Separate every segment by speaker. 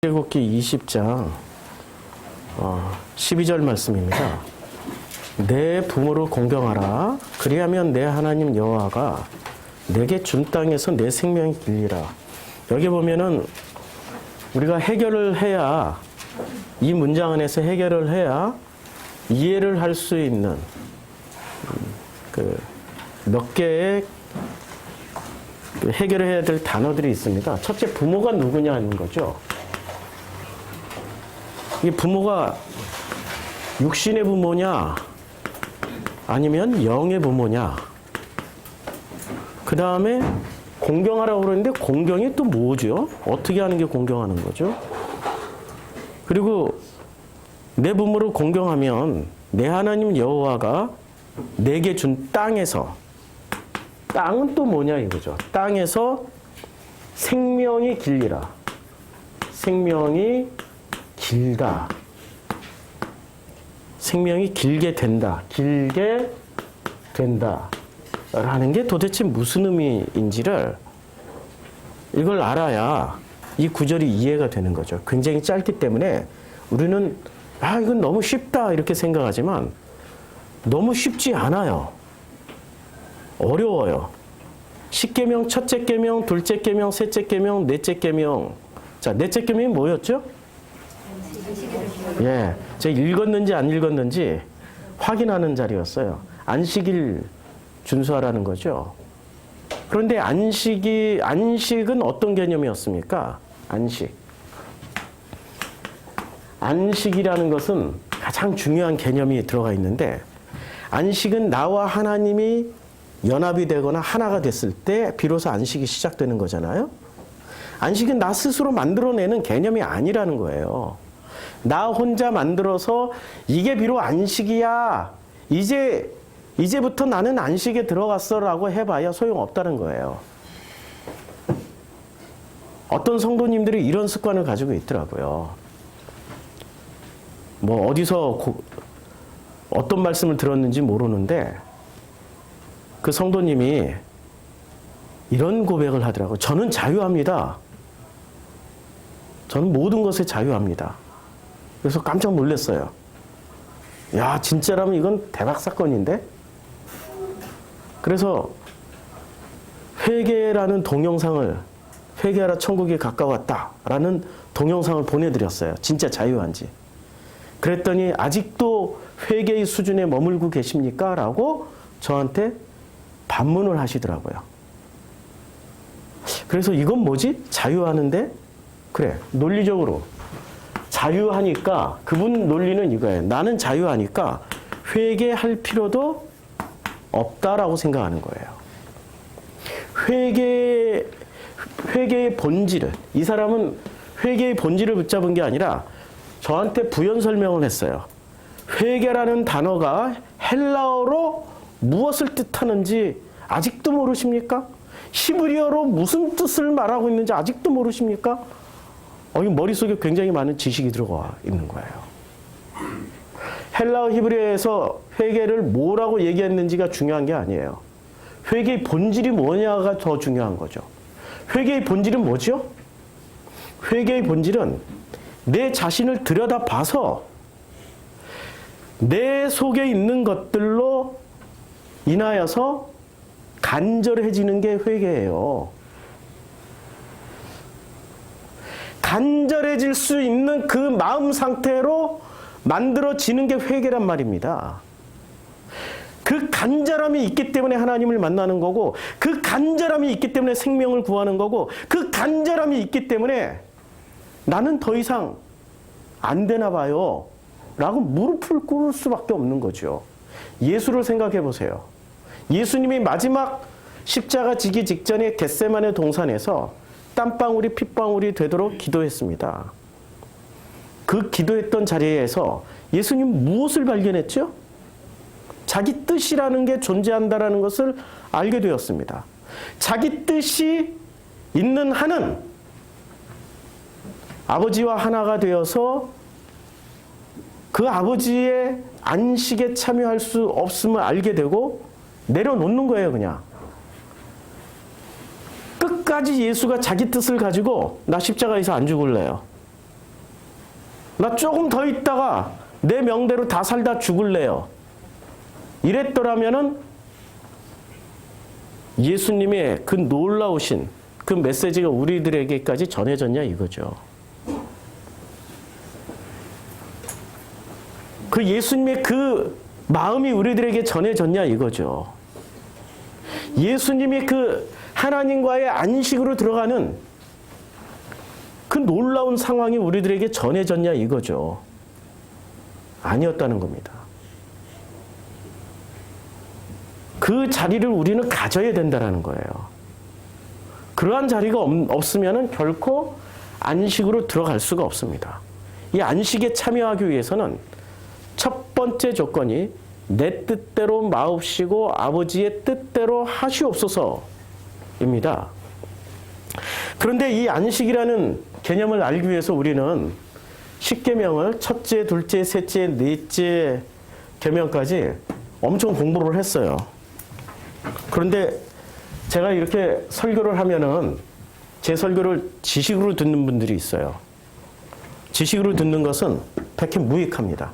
Speaker 1: 출애굽기 20장 12절 말씀입니다. 내 부모를 공경하라. 그리하면 내 하나님 여호와가 내게 준 땅에서 내 생명이 길리라. 여기 보면은 우리가 해결을 해야, 이 문장 안에서 해결을 해야 이해를 할 수 있는 몇 개의 해결을 해야 될 단어들이 있습니다. 첫째, 부모가 누구냐 하는 거죠. 이 부모가 육신의 부모냐 아니면 영의 부모냐. 그 다음에 공경하라고 그러는데 공경이 또 뭐죠? 어떻게 하는 게 공경하는 거죠? 그리고 내 부모를 공경하면 내 하나님 여호와가 내게 준 땅에서, 땅은 또 뭐냐 이거죠. 땅에서 생명이 길리라. 생명이 길다. 생명이 길게 된다. 길게 된다. 라는 게 도대체 무슨 의미인지를 이걸 알아야 이 구절이 이해가 되는 거죠. 굉장히 짧기 때문에 우리는 이건 너무 쉽다 이렇게 생각하지만 너무 쉽지 않아요. 어려워요. 십계명, 첫째 계명, 둘째 계명, 셋째 계명, 넷째 계명. 자, 넷째 계명이 뭐였죠? 예, 제가 읽었는지 안 읽었는지 확인하는 자리였어요. 안식일 준수하라는 거죠. 그런데 안식은 어떤 개념이었습니까? 안식이라는 것은 가장 중요한 개념이 들어가 있는데, 안식은 나와 하나님이 연합이 되거나 하나가 됐을 때 비로소 안식이 시작되는 거잖아요. 안식은 나 스스로 만들어내는 개념이 아니라는 거예요. 나 혼자 만들어서 이게 비록 안식이야, 이제부터 나는 안식에 들어갔어 라고 해봐야 소용없다는 거예요. 어떤 성도님들이 이런 습관을 가지고 있더라고요. 뭐 어디서 어떤 말씀을 들었는지 모르는데 그 성도님이 이런 고백을 하더라고요. 저는 자유합니다. 저는 모든 것에 자유합니다. 그래서 깜짝 놀랐어요. 야, 진짜라면 이건 대박 사건인데? 그래서 회개라는 동영상을, 회개하라 천국이 가까웠다라는 동영상을 보내드렸어요. 진짜 자유한지. 그랬더니 아직도 회개의 수준에 머물고 계십니까? 라고 저한테 반문을 하시더라고요. 그래서 이건 뭐지? 자유하는데? 그래, 논리적으로 자유하니까, 그분 논리는 이거예요. 나는 자유하니까 회개할 필요도 없다라고 생각하는 거예요. 회개의 본질을, 이 사람은 회개의 본질을 붙잡은 게 아니라 저한테 부연 설명을 했어요. 회개라는 단어가 헬라어로 무엇을 뜻하는지 아직도 모르십니까? 히브리어로 무슨 뜻을 말하고 있는지 아직도 모르십니까? 머릿속에 굉장히 많은 지식이 들어가 있는 거예요. 헬라어 히브리어에서 회개를 뭐라고 얘기했는지가 중요한 게 아니에요. 회개의 본질이 뭐냐가 더 중요한 거죠. 회개의 본질은 뭐죠? 회개의 본질은 내 자신을 들여다봐서 내 속에 있는 것들로 인하여서 간절해지는 게 회개예요. 간절해질 수 있는 그 마음 상태로 만들어지는 게 회개란 말입니다. 그 간절함이 있기 때문에 하나님을 만나는 거고, 그 간절함이 있기 때문에 생명을 구하는 거고, 그 간절함이 있기 때문에 나는 더 이상 안 되나 봐요 라고 무릎을 꿇을 수밖에 없는 거죠. 예수를 생각해 보세요. 예수님이 마지막 십자가 지기 직전에 겟세마네 동산에서 땀방울이 핏방울이 되도록 기도했습니다. 그 기도했던 자리에서 예수님 무엇을 발견했죠? 자기 뜻이라는 게 존재한다라는 것을 알게 되었습니다. 자기 뜻이 있는 한은 아버지와 하나가 되어서 그 아버지의 안식에 참여할 수 없음을 알게 되고 내려놓는 거예요, 그냥. 끝까지 예수가 자기 뜻을 가지고 나 십자가에서 안 죽을래요. 나 조금 더 있다가 내 명대로 다 살다 죽을래요. 이랬더라면은 예수님의 그 놀라우신 그 메시지가 우리들에게까지 전해졌냐 이거죠. 그 예수님의 그 마음이 우리들에게 전해졌냐 이거죠. 예수님이 그 하나님과의 안식으로 들어가는 그 놀라운 상황이 우리들에게 전해졌냐 이거죠. 아니었다는 겁니다. 그 자리를 우리는 가져야 된다는 거예요. 그러한 자리가 없으면 결코 안식으로 들어갈 수가 없습니다. 이 안식에 참여하기 위해서는 첫 번째 조건이 내 뜻대로 마옵시고 아버지의 뜻대로 하시옵소서입니다. 그런데 이 안식이라는 개념을 알기 위해서 우리는 십계명을 첫째, 둘째, 셋째, 넷째 계명까지 엄청 공부를 했어요. 그런데 제가 이렇게 설교를 하면은 제 설교를 지식으로 듣는 분들이 있어요. 지식으로 듣는 것은 백해무익합니다.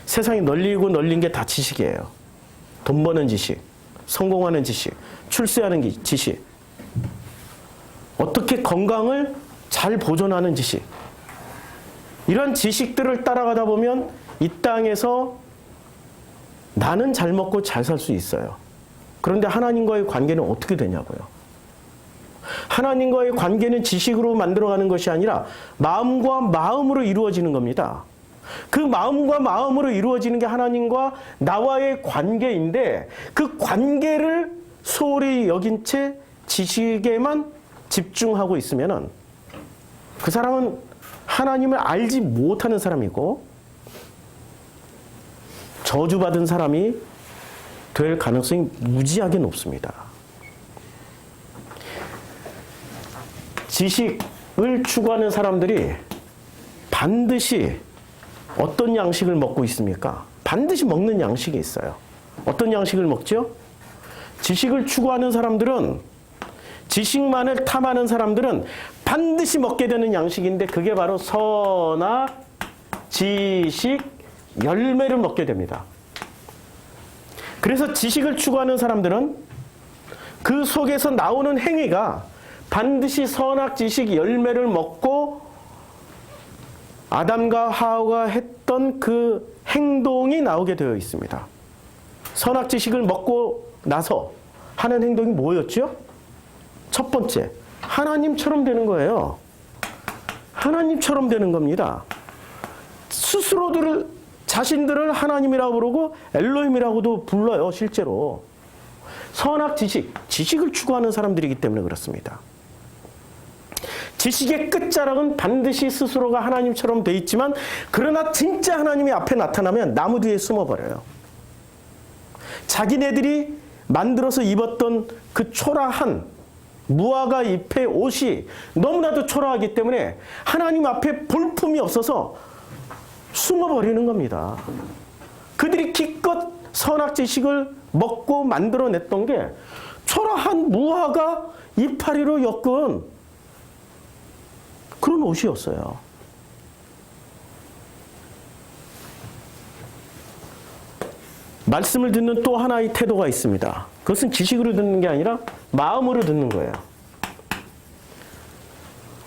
Speaker 1: 세상이 널리고 널린 게 다 지식이에요. 돈 버는 지식, 성공하는 지식, 출세하는 지식, 어떻게 건강을 잘 보존하는 지식. 이런 지식들을 따라가다 보면 이 땅에서 나는 잘 먹고 잘 살 수 있어요. 그런데 하나님과의 관계는 어떻게 되냐고요. 하나님과의 관계는 지식으로 만들어가는 것이 아니라 마음과 마음으로 이루어지는 겁니다. 그 마음과 마음으로 이루어지는 게 하나님과 나와의 관계인데 그 관계를 소홀히 여긴 채 지식에만 집중하고 있으면은 그 사람은 하나님을 알지 못하는 사람이고 저주받은 사람이 될 가능성이 무지하게 높습니다. 지식을 추구하는 사람들이 반드시 어떤 양식을 먹고 있습니까? 반드시 먹는 양식이 있어요. 어떤 양식을 먹죠? 지식을 추구하는 사람들은, 지식만을 탐하는 사람들은 반드시 먹게 되는 양식인데 그게 바로 선악, 지식, 열매를 먹게 됩니다. 그래서 지식을 추구하는 사람들은 그 속에서 나오는 행위가 반드시 선악, 지식, 열매를 먹고 아담과 하와가 했던 그 행동이 나오게 되어 있습니다. 선악 지식을 먹고 나서 하는 행동이 뭐였죠? 첫 번째, 하나님처럼 되는 거예요. 하나님처럼 되는 겁니다. 스스로들을 자신들을 하나님이라고 부르고 엘로힘이라고도 불러요. 실제로. 선악 지식, 지식을 추구하는 사람들이기 때문에 그렇습니다. 지식의 끝자락은 반드시 스스로가 하나님처럼 돼 있지만 그러나 진짜 하나님이 앞에 나타나면 나무 뒤에 숨어버려요. 자기네들이 만들어서 입었던 그 초라한 무화과 잎의 옷이 너무나도 초라하기 때문에 하나님 앞에 볼품이 없어서 숨어버리는 겁니다. 그들이 기껏 선악 지식을 먹고 만들어냈던 게 초라한 무화과 이파리로 엮은 그런 옷이었어요. 말씀을 듣는 또 하나의 태도가 있습니다. 그것은 지식으로 듣는 게 아니라 마음으로 듣는 거예요.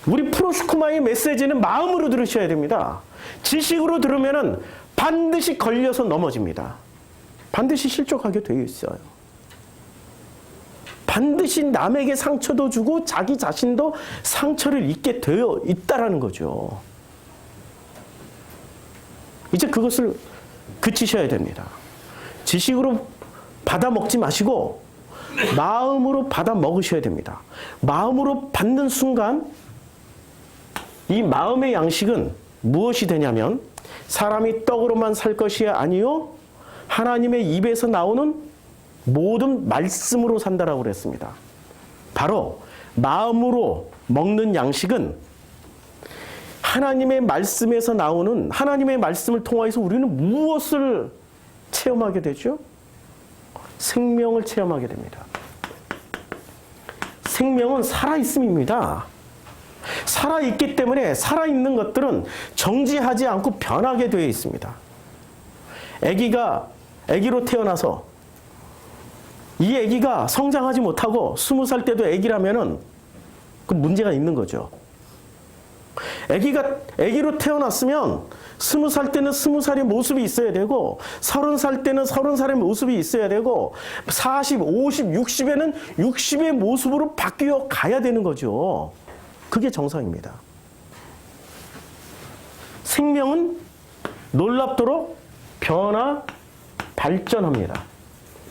Speaker 1: 우리 프로스쿠마의 메시지는 마음으로 들으셔야 됩니다. 지식으로 들으면은 반드시 걸려서 넘어집니다. 반드시 실족하게 되어 있어요. 반드시 남에게 상처도 주고 자기 자신도 상처를 입게 되어 있다라는 거죠. 이제 그것을 그치셔야 됩니다. 지식으로 받아 먹지 마시고 마음으로 받아 먹으셔야 됩니다. 마음으로 받는 순간 이 마음의 양식은 무엇이 되냐면 사람이 떡으로만 살 것이 아니요 하나님의 입에서 나오는 모든 말씀으로 산다라고 그랬습니다. 바로 마음으로 먹는 양식은 하나님의 말씀에서 나오는 하나님의 말씀을 통해서 우리는 무엇을 체험하게 되죠? 생명을 체험하게 됩니다. 생명은 살아있음입니다. 살아있기 때문에 살아있는 것들은 정지하지 않고 변하게 되어 있습니다. 아기로 태어나서 이 아기가 성장하지 못하고 20살 때도 아기라면은 그 문제가 있는 거죠. 아기로 태어났으면 20살 때는 20살의 모습이 있어야 되고 30살 때는 30살의 모습이 있어야 되고 40, 50, 60에는 60의 모습으로 바뀌어 가야 되는 거죠. 그게 정상입니다. 생명은 놀랍도록 발전합니다.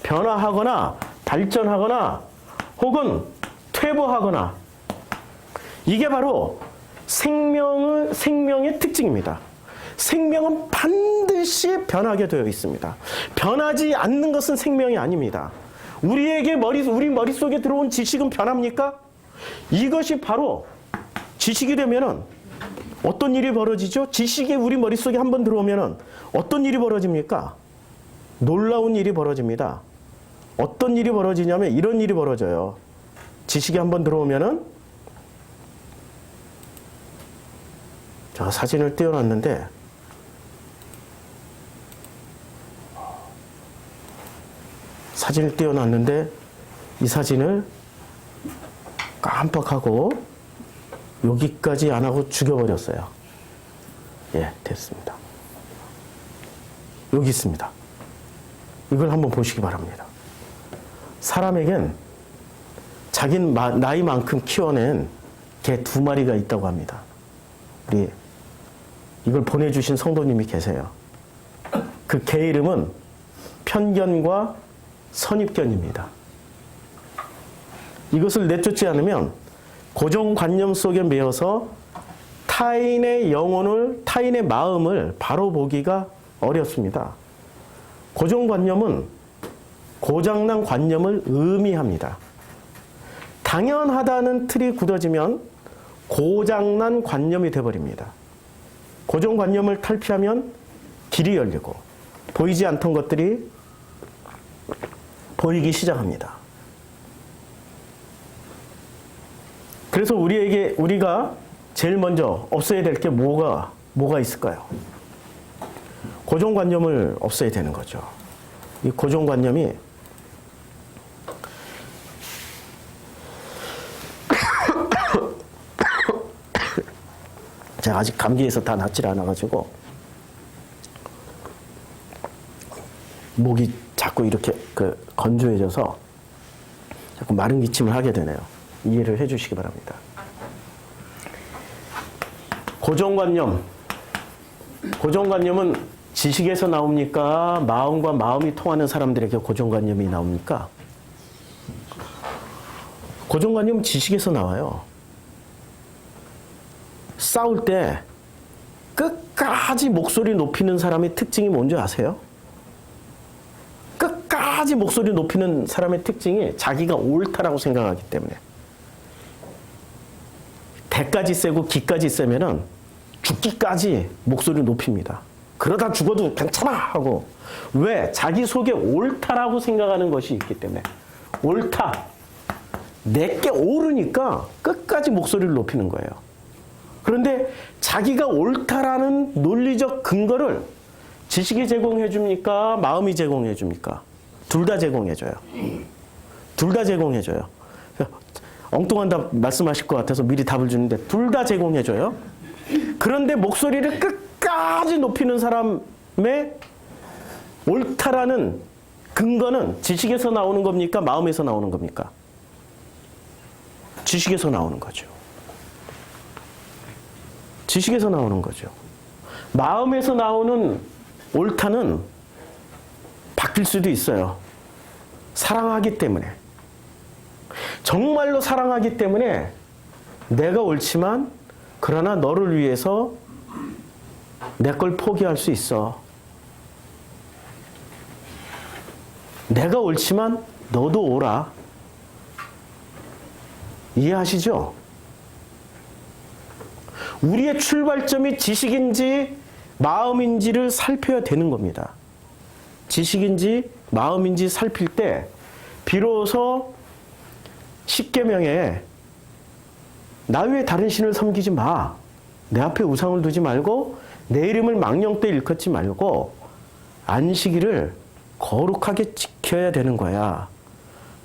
Speaker 1: 변화하거나 발전하거나 혹은 퇴보하거나 이게 바로 생명의 특징입니다. 생명은 반드시 변하게 되어 있습니다. 변하지 않는 것은 생명이 아닙니다. 우리 머릿속에 들어온 지식은 변합니까? 이것이 바로 지식이 되면은 어떤 일이 벌어지죠? 지식이 우리 머릿속에 한번 들어오면은 어떤 일이 벌어집니까? 놀라운 일이 벌어집니다. 어떤 일이 벌어지냐면 이런 일이 벌어져요. 지식이 한번 들어오면은 자, 사진을 띄워놨는데 이 사진을 깜빡하고 여기까지 안 하고 죽여버렸어요. 예, 됐습니다. 여기 있습니다. 이걸 한번 보시기 바랍니다. 사람에겐 자기 나이만큼 키워낸 개 2마리가 있다고 합니다. 우리 이걸 보내주신 성도님이 계세요. 그 개 이름은 편견과 선입견입니다. 이것을 내쫓지 않으면 고정관념 속에 매여서 타인의 영혼을, 타인의 마음을 바로 보기가 어렵습니다. 고정관념은 고장난 관념을 의미합니다. 당연하다는 틀이 굳어지면 고장난 관념이 되어버립니다. 고정관념을 탈피하면 길이 열리고 보이지 않던 것들이 보이기 시작합니다. 그래서 우리가 제일 먼저 없애야 될 게 뭐가 있을까요? 고정관념을 없애야 되는 거죠. 이 고정관념이 제가 아직 감기에서 다 낫질 않아가지고 목이 자꾸 이렇게 건조해져서 자꾸 마른 기침을 하게 되네요. 이해를 해주시기 바랍니다. 고정관념은 지식에서 나옵니까? 마음과 마음이 통하는 사람들에게 고정관념이 나옵니까? 고정관념은 지식에서 나와요. 싸울 때 끝까지 목소리 높이는 사람의 특징이 뭔지 아세요? 끝까지 목소리 높이는 사람의 특징이 자기가 옳다라고 생각하기 때문에. 대까지 세고 기까지 세면은 죽기까지 목소리 높입니다. 그러다 죽어도 괜찮아 하고. 왜? 자기 속에 옳다라고 생각하는 것이 있기 때문에. 옳다. 내게 옳으니까 끝까지 목소리를 높이는 거예요. 그런데 자기가 옳다라는 논리적 근거를 지식이 제공해 줍니까? 마음이 제공해 줍니까? 둘 다 제공해줘요. 둘 다 제공해줘요. 엉뚱한 답 말씀하실 것 같아서 미리 답을 주는데 둘 다 제공해줘요. 그런데 목소리를 끝까지 높이는 사람의 옳다라는 근거는 지식에서 나오는 겁니까? 마음에서 나오는 겁니까? 지식에서 나오는 거죠. 지식에서 나오는 거죠. 마음에서 나오는 옳다는 바뀔 수도 있어요. 사랑하기 때문에. 정말로 사랑하기 때문에 내가 옳지만 그러나 너를 위해서 내 걸 포기할 수 있어. 내가 옳지만 너도 옳아. 이해하시죠? 우리의 출발점이 지식인지 마음인지를 살펴야 되는 겁니다. 지식인지 마음인지 살필 때 비로소 십계명에 나 외에 다른 신을 섬기지 마. 내 앞에 우상을 두지 말고 내 이름을 망령되이 일컫지 말고 안식일을 거룩하게 지켜야 되는 거야.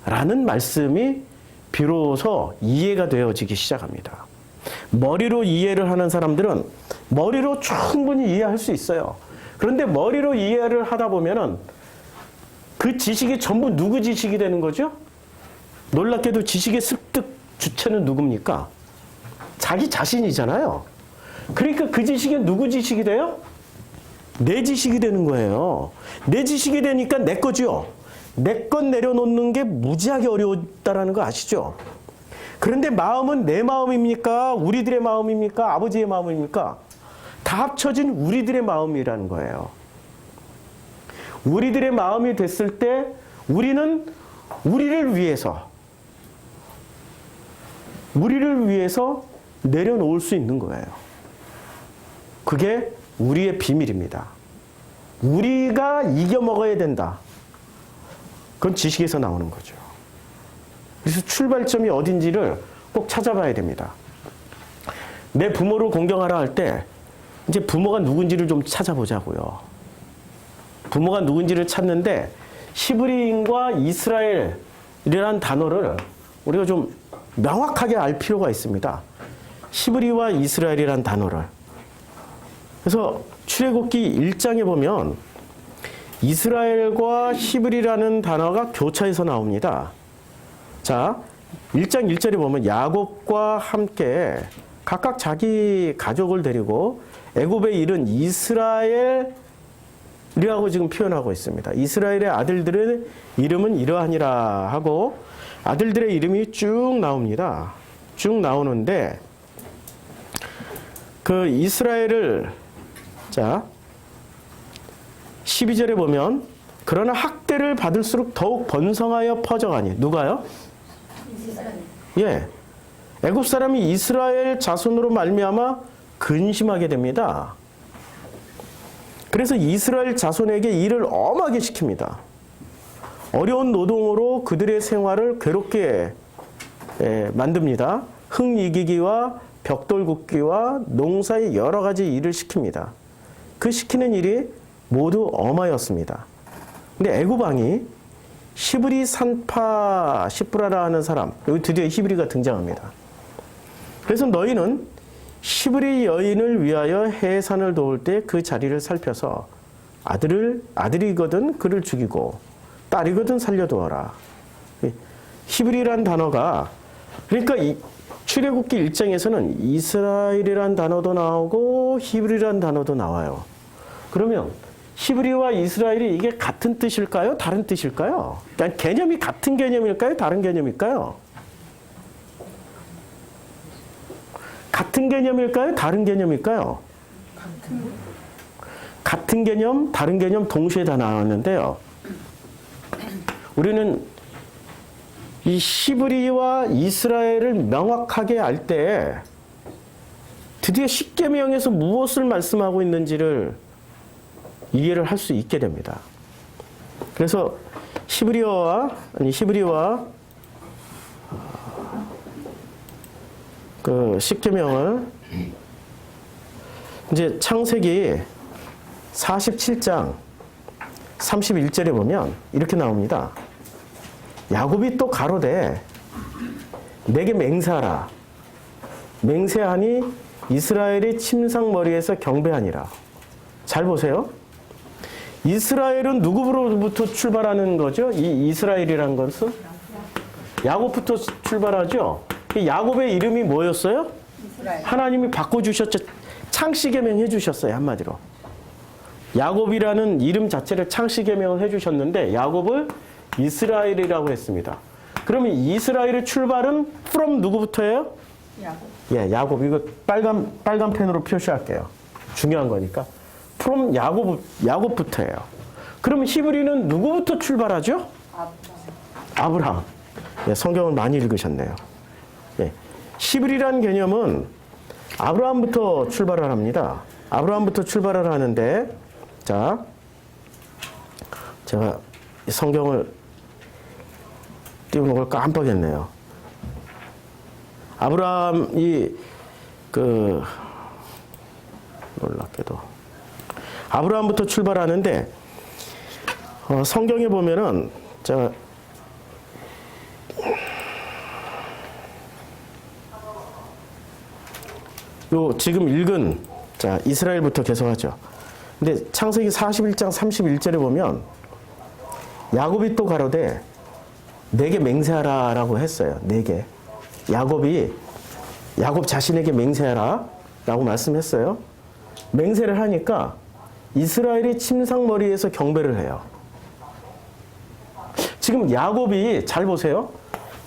Speaker 1: 라는 말씀이 비로소 이해가 되어지기 시작합니다. 머리로 이해를 하는 사람들은 머리로 충분히 이해할 수 있어요. 그런데 머리로 이해를 하다 보면은 그 지식이 전부 누구 지식이 되는 거죠? 놀랍게도 지식의 습득 주체는 누굽니까? 자기 자신이잖아요. 그러니까 그 지식이 누구 지식이 돼요? 내 지식이 되는 거예요. 내 지식이 되니까 내 거죠. 내 것 내려놓는 게 무지하게 어려웠다라는 거 아시죠? 그런데 마음은 내 마음입니까? 우리들의 마음입니까? 아버지의 마음입니까? 다 합쳐진 우리들의 마음이라는 거예요. 우리들의 마음이 됐을 때 우리는 우리를 위해서 내려놓을 수 있는 거예요. 그게 우리의 비밀입니다. 우리가 이겨먹어야 된다. 그건 지식에서 나오는 거죠. 그래서 출발점이 어딘지를 꼭 찾아봐야 됩니다. 내 부모를 공경하라 할 때 이제 부모가 누군지를 좀 찾아보자고요. 부모가 누군지를 찾는데 히브리인과 이스라엘이라는 단어를 우리가 좀 명확하게 알 필요가 있습니다. 히브리와 이스라엘이라는 단어를. 그래서 출애굽기 1장에 보면 이스라엘과 히브리라는 단어가 교차해서 나옵니다. 자, 1장 1절에 보면 야곱과 함께 각각 자기 가족을 데리고 애굽에 이른 이스라엘이라고 지금 표현하고 있습니다. 이스라엘의 아들들의 이름은 이러하니라 하고 아들들의 이름이 쭉 나옵니다. 쭉 나오는데 그 이스라엘을 자 12절에 보면 그러나 학대를 받을수록 더욱 번성하여 퍼져가니 누가요? 예, 애굽 사람이 이스라엘 자손으로 말미암아 근심하게 됩니다. 그래서 이스라엘 자손에게 일을 엄하게 시킵니다. 어려운 노동으로 그들의 생활을 괴롭게 만듭니다. 흙 이기기와 벽돌 굽기와 농사의 여러 가지 일을 시킵니다. 그 시키는 일이 모두 엄하였습니다. 근데 애굽 왕이 히브리 산파 시브라라 하는 사람, 여기 드디어 히브리가 등장합니다. 그래서 너희는 히브리 여인을 위하여 해산을 도울 때 그 자리를 살펴서 아들이거든 그를 죽이고 딸이거든 살려두어라. 히브리란 단어가 그러니까 이 출애굽기 1장에서는 이스라엘이란 단어도 나오고 히브리란 단어도 나와요. 그러면 히브리와 이스라엘이 이게 같은 뜻일까요? 다른 뜻일까요? 그러니까 개념이 같은 개념일까요? 다른 개념일까요? 같은 개념일까요? 다른 개념일까요? 같은 개념, 다른 개념 동시에 다 나왔는데요. 우리는 이 히브리와 이스라엘을 명확하게 알 때 드디어 십계명에서 무엇을 말씀하고 있는지를 이해를 할 수 있게 됩니다. 그래서 히브리와 그 십계명을 이제 창세기 47장 31절에 보면 이렇게 나옵니다. 야곱이 또 가로되 내게 맹세하라. 맹세하니 이스라엘이 침상머리에서 경배하니라. 잘 보세요. 이스라엘은 누구로부터 출발하는 거죠? 이 이스라엘이라는 것은? 야곱부터 출발하죠? 야곱의 이름이 뭐였어요? 이스라엘. 하나님이 바꿔주셨죠. 창씨계명 해주셨어요. 한마디로. 야곱이라는 이름 자체를 창씨계명을 해주셨는데 야곱을 이스라엘이라고 했습니다. 그러면 이스라엘의 출발은 from 누구부터예요? 야곱. 예, 야곱. 이거 빨간 펜으로 표시할게요. 중요한 거니까. from 야곱부터예요. 그러면 히브리는 누구부터 출발하죠? 아브라함. 예, 성경을 많이 읽으셨네요. 예, 히브리라는 개념은 아브라함부터 출발을 합니다. 아브라함부터 출발을 하는데 자, 제가 성경을 띄우는 걸 깜빡했네요. 아브라함이 놀랍게도 아브라함부터 출발하는데 성경에 보면은 제가 요 지금 읽은 자 이스라엘부터 계속하죠. 근데 창세기 41장 31절에 보면 야곱이 또 가로되 내게 맹세하라라고 했어요. 내게 야곱 자신에게 맹세하라라고 말씀했어요. 맹세를 하니까 이스라엘이 침상머리에서 경배를 해요. 지금 야곱이 잘 보세요.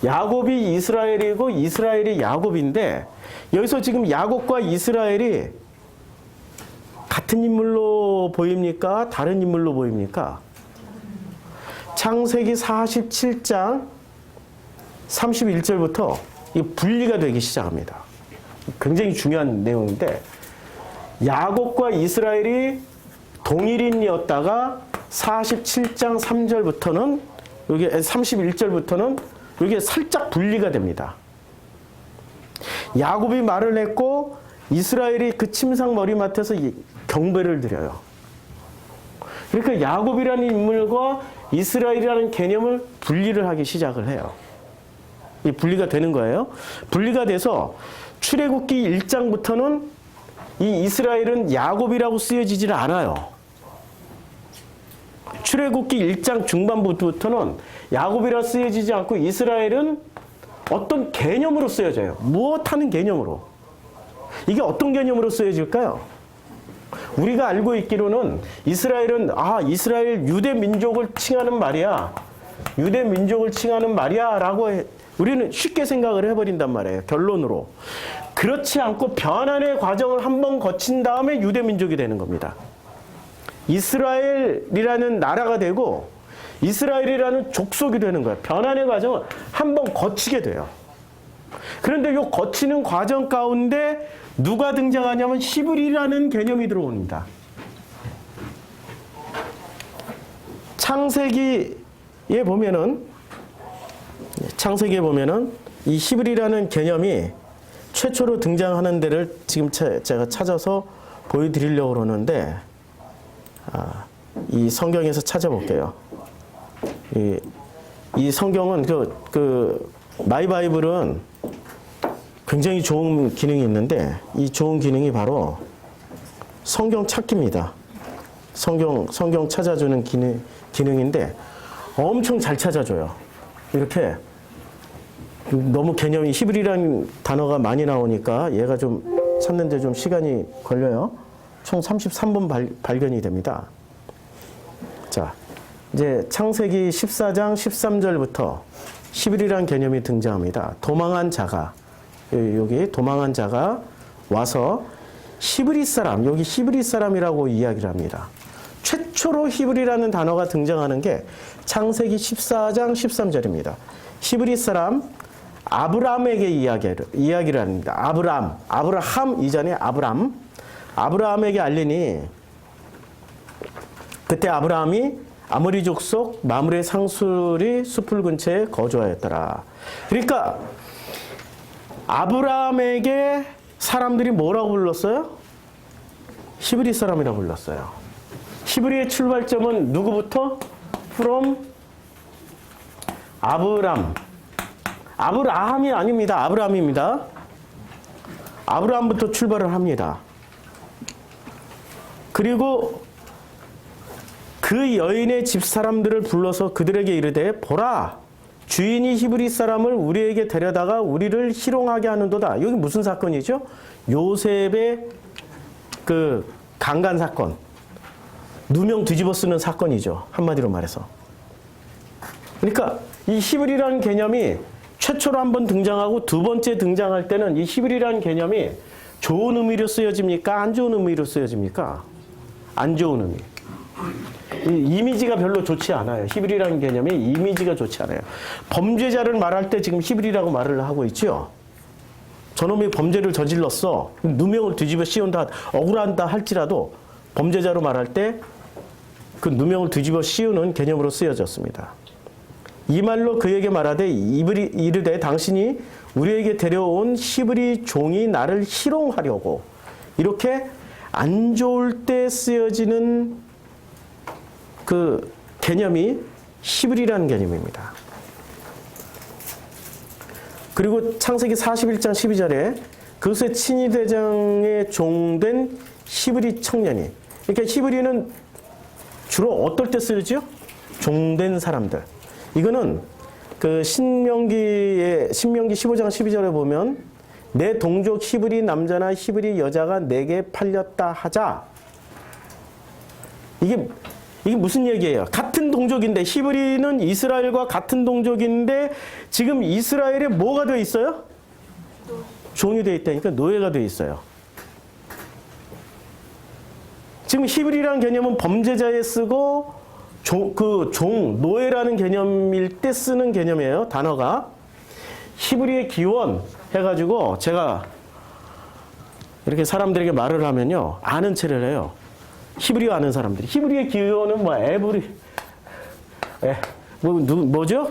Speaker 1: 야곱이 이스라엘이고 이스라엘이 야곱인데 여기서 지금 야곱과 이스라엘이 같은 인물로 보입니까? 다른 인물로 보입니까? 창세기 47장 31절부터 이 분리가 되기 시작합니다. 굉장히 중요한 내용인데 야곱과 이스라엘이 동일인이었다가 47장 3절부터는 여기 31절부터는 이게 살짝 분리가 됩니다. 야곱이 말을 했고 이스라엘이 그 침상 머리맡에서 경배를 드려요. 그러니까 야곱이라는 인물과 이스라엘이라는 개념을 분리를 하기 시작을 해요. 이 분리가 되는 거예요. 분리가 돼서 출애굽기 1장부터는 이 이스라엘은 야곱이라고 쓰여지질 않아요. 출애굽기 1장 중반부터는 야곱이라 쓰여지지 않고 이스라엘은 어떤 개념으로 쓰여져요. 무엇하는 개념으로. 이게 어떤 개념으로 쓰여질까요? 우리가 알고 있기로는 이스라엘은 이스라엘 유대 민족을 칭하는 말이야. 유대 민족을 칭하는 말이야 라고 우리는 쉽게 생각을 해버린단 말이에요. 결론으로. 그렇지 않고 변환의 과정을 한번 거친 다음에 유대 민족이 되는 겁니다. 이스라엘이라는 나라가 되고 이스라엘이라는 족속이 되는 거예요. 변환의 과정을 한번 거치게 돼요. 그런데 이 거치는 과정 가운데 누가 등장하냐면 히브리라는 개념이 들어옵니다. 창세기에 보면은 이 히브리라는 개념이 최초로 등장하는 데를 지금 제가 찾아서 보여드리려고 그러는데 이 성경에서 찾아볼게요. 이 성경은 마이바이블은 굉장히 좋은 기능이 있는데 이 좋은 기능이 바로 성경 찾기입니다. 성경 찾아주는 기능인데 엄청 잘 찾아줘요. 이렇게 너무 개념이 히브리라는 단어가 많이 나오니까 얘가 좀 찾는데 좀 시간이 걸려요. 총 33번 발견이 됩니다. 자, 이제 창세기 14장 13절부터 히브리라는 개념이 등장합니다. 도망한 자가 여기 도망한 자가 와서 히브리 사람, 여기 히브리 사람이라고 이야기를 합니다. 최초로 히브리라는 단어가 등장하는 게 창세기 14장 13절입니다. 히브리 사람 아브람에게 이야기를 합니다. 아브라함 이전에 아브라함에게 알리니 그때 아브라함이 아모리 족속 마므레 상술이 숲을 근처에 거주하였더라. 그러니까 아브라함에게 사람들이 뭐라고 불렀어요? 히브리 사람이라고 불렀어요. 히브리의 출발점은 누구부터? from 아브라함이 아닙니다. 아브라함입니다. 아브라함부터 출발을 합니다. 그리고 그 여인의 집 사람들을 불러서 그들에게 이르되 보라 주인이 히브리 사람을 우리에게 데려다가 우리를 희롱하게 하는도다. 여기 무슨 사건이죠? 요셉의 그 강간 사건. 누명 뒤집어 쓰는 사건이죠. 한마디로 말해서. 그러니까 이 히브리라는 개념이 최초로 한번 등장하고 두 번째 등장할 때는 이 히브리라는 개념이 좋은 의미로 쓰여집니까? 안 좋은 의미로 쓰여집니까? 안 좋은 의미. 이 이미지가 별로 좋지 않아요. 히브리라는 개념이 이미지가 좋지 않아요. 범죄자를 말할 때 지금 히브리라고 말을 하고 있죠. 저놈이 범죄를 저질렀어. 누명을 뒤집어 씌운다, 억울한다 할지라도 범죄자로 말할 때 그 누명을 뒤집어 씌우는 개념으로 쓰여졌습니다. 이 말로 그에게 말하되 이르되 당신이 우리에게 데려온 히브리 종이 나를 희롱하려고. 이렇게 안 좋을 때 쓰여지는 그 개념이 히브리라는 개념입니다. 그리고 창세기 41장 12절에 그것의 친위대장의 종된 히브리 청년이. 그러니까 히브리는 주로 어떨 때 쓰여지죠? 종된 사람들. 이거는 그 신명기 15장 12절에 보면 내 동족 히브리 남자나 히브리 여자가 내게 팔렸다 하자. 이게 무슨 얘기예요? 같은 동족인데, 히브리는 이스라엘과 같은 동족인데 지금 이스라엘에 뭐가 되어 있어요? 종이 되어 있다니까, 노예가 되어 있어요. 지금 히브리라는 개념은 범죄자에 쓰고 노예라는 개념일 때 쓰는 개념이에요. 단어가. 히브리의 기원 해가지고 제가 이렇게 사람들에게 말을 하면요, 아는 체를 해요. 히브리어 아는 사람들이. 히브리의 기원은 뭐 뭐죠?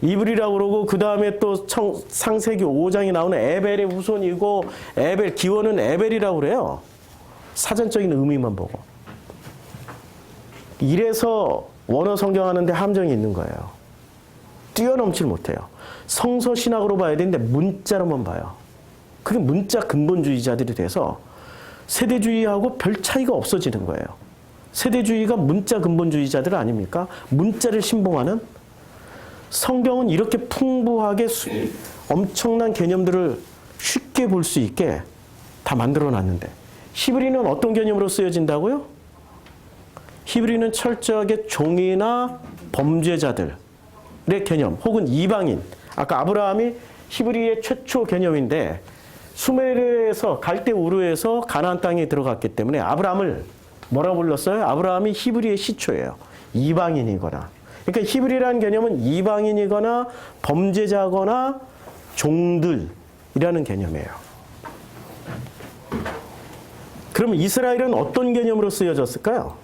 Speaker 1: 이브리라고 그러고, 그 다음에 또 창세기 5장이 나오는 에벨의 후손이고, 에벨, 기원은 에벨이라고 그래요. 사전적인 의미만 보고. 이래서 원어 성경하는데 함정이 있는 거예요. 뛰어넘질 못해요. 성서 신학으로 봐야 되는데 문자로만 봐요. 그게 문자 근본주의자들이 돼서 세대주의하고 별 차이가 없어지는 거예요. 세대주의가 문자 근본주의자들 아닙니까? 문자를 신봉하는. 성경은 이렇게 풍부하게 엄청난 개념들을 쉽게 볼 수 있게 다 만들어 놨는데, 히브리는 어떤 개념으로 쓰여진다고요? 히브리는 철저하게 종이나 범죄자들의 개념, 혹은 이방인. 아까 아브라함이 히브리의 최초 개념인데, 수메르에서 갈대 우르에서 가나안 땅에 들어갔기 때문에 아브라함을 뭐라고 불렀어요? 아브라함이 히브리의 시초예요. 이방인이거나. 그러니까 히브리라는 개념은 이방인이거나 범죄자거나 종들이라는 개념이에요. 그럼 이스라엘은 어떤 개념으로 쓰여졌을까요?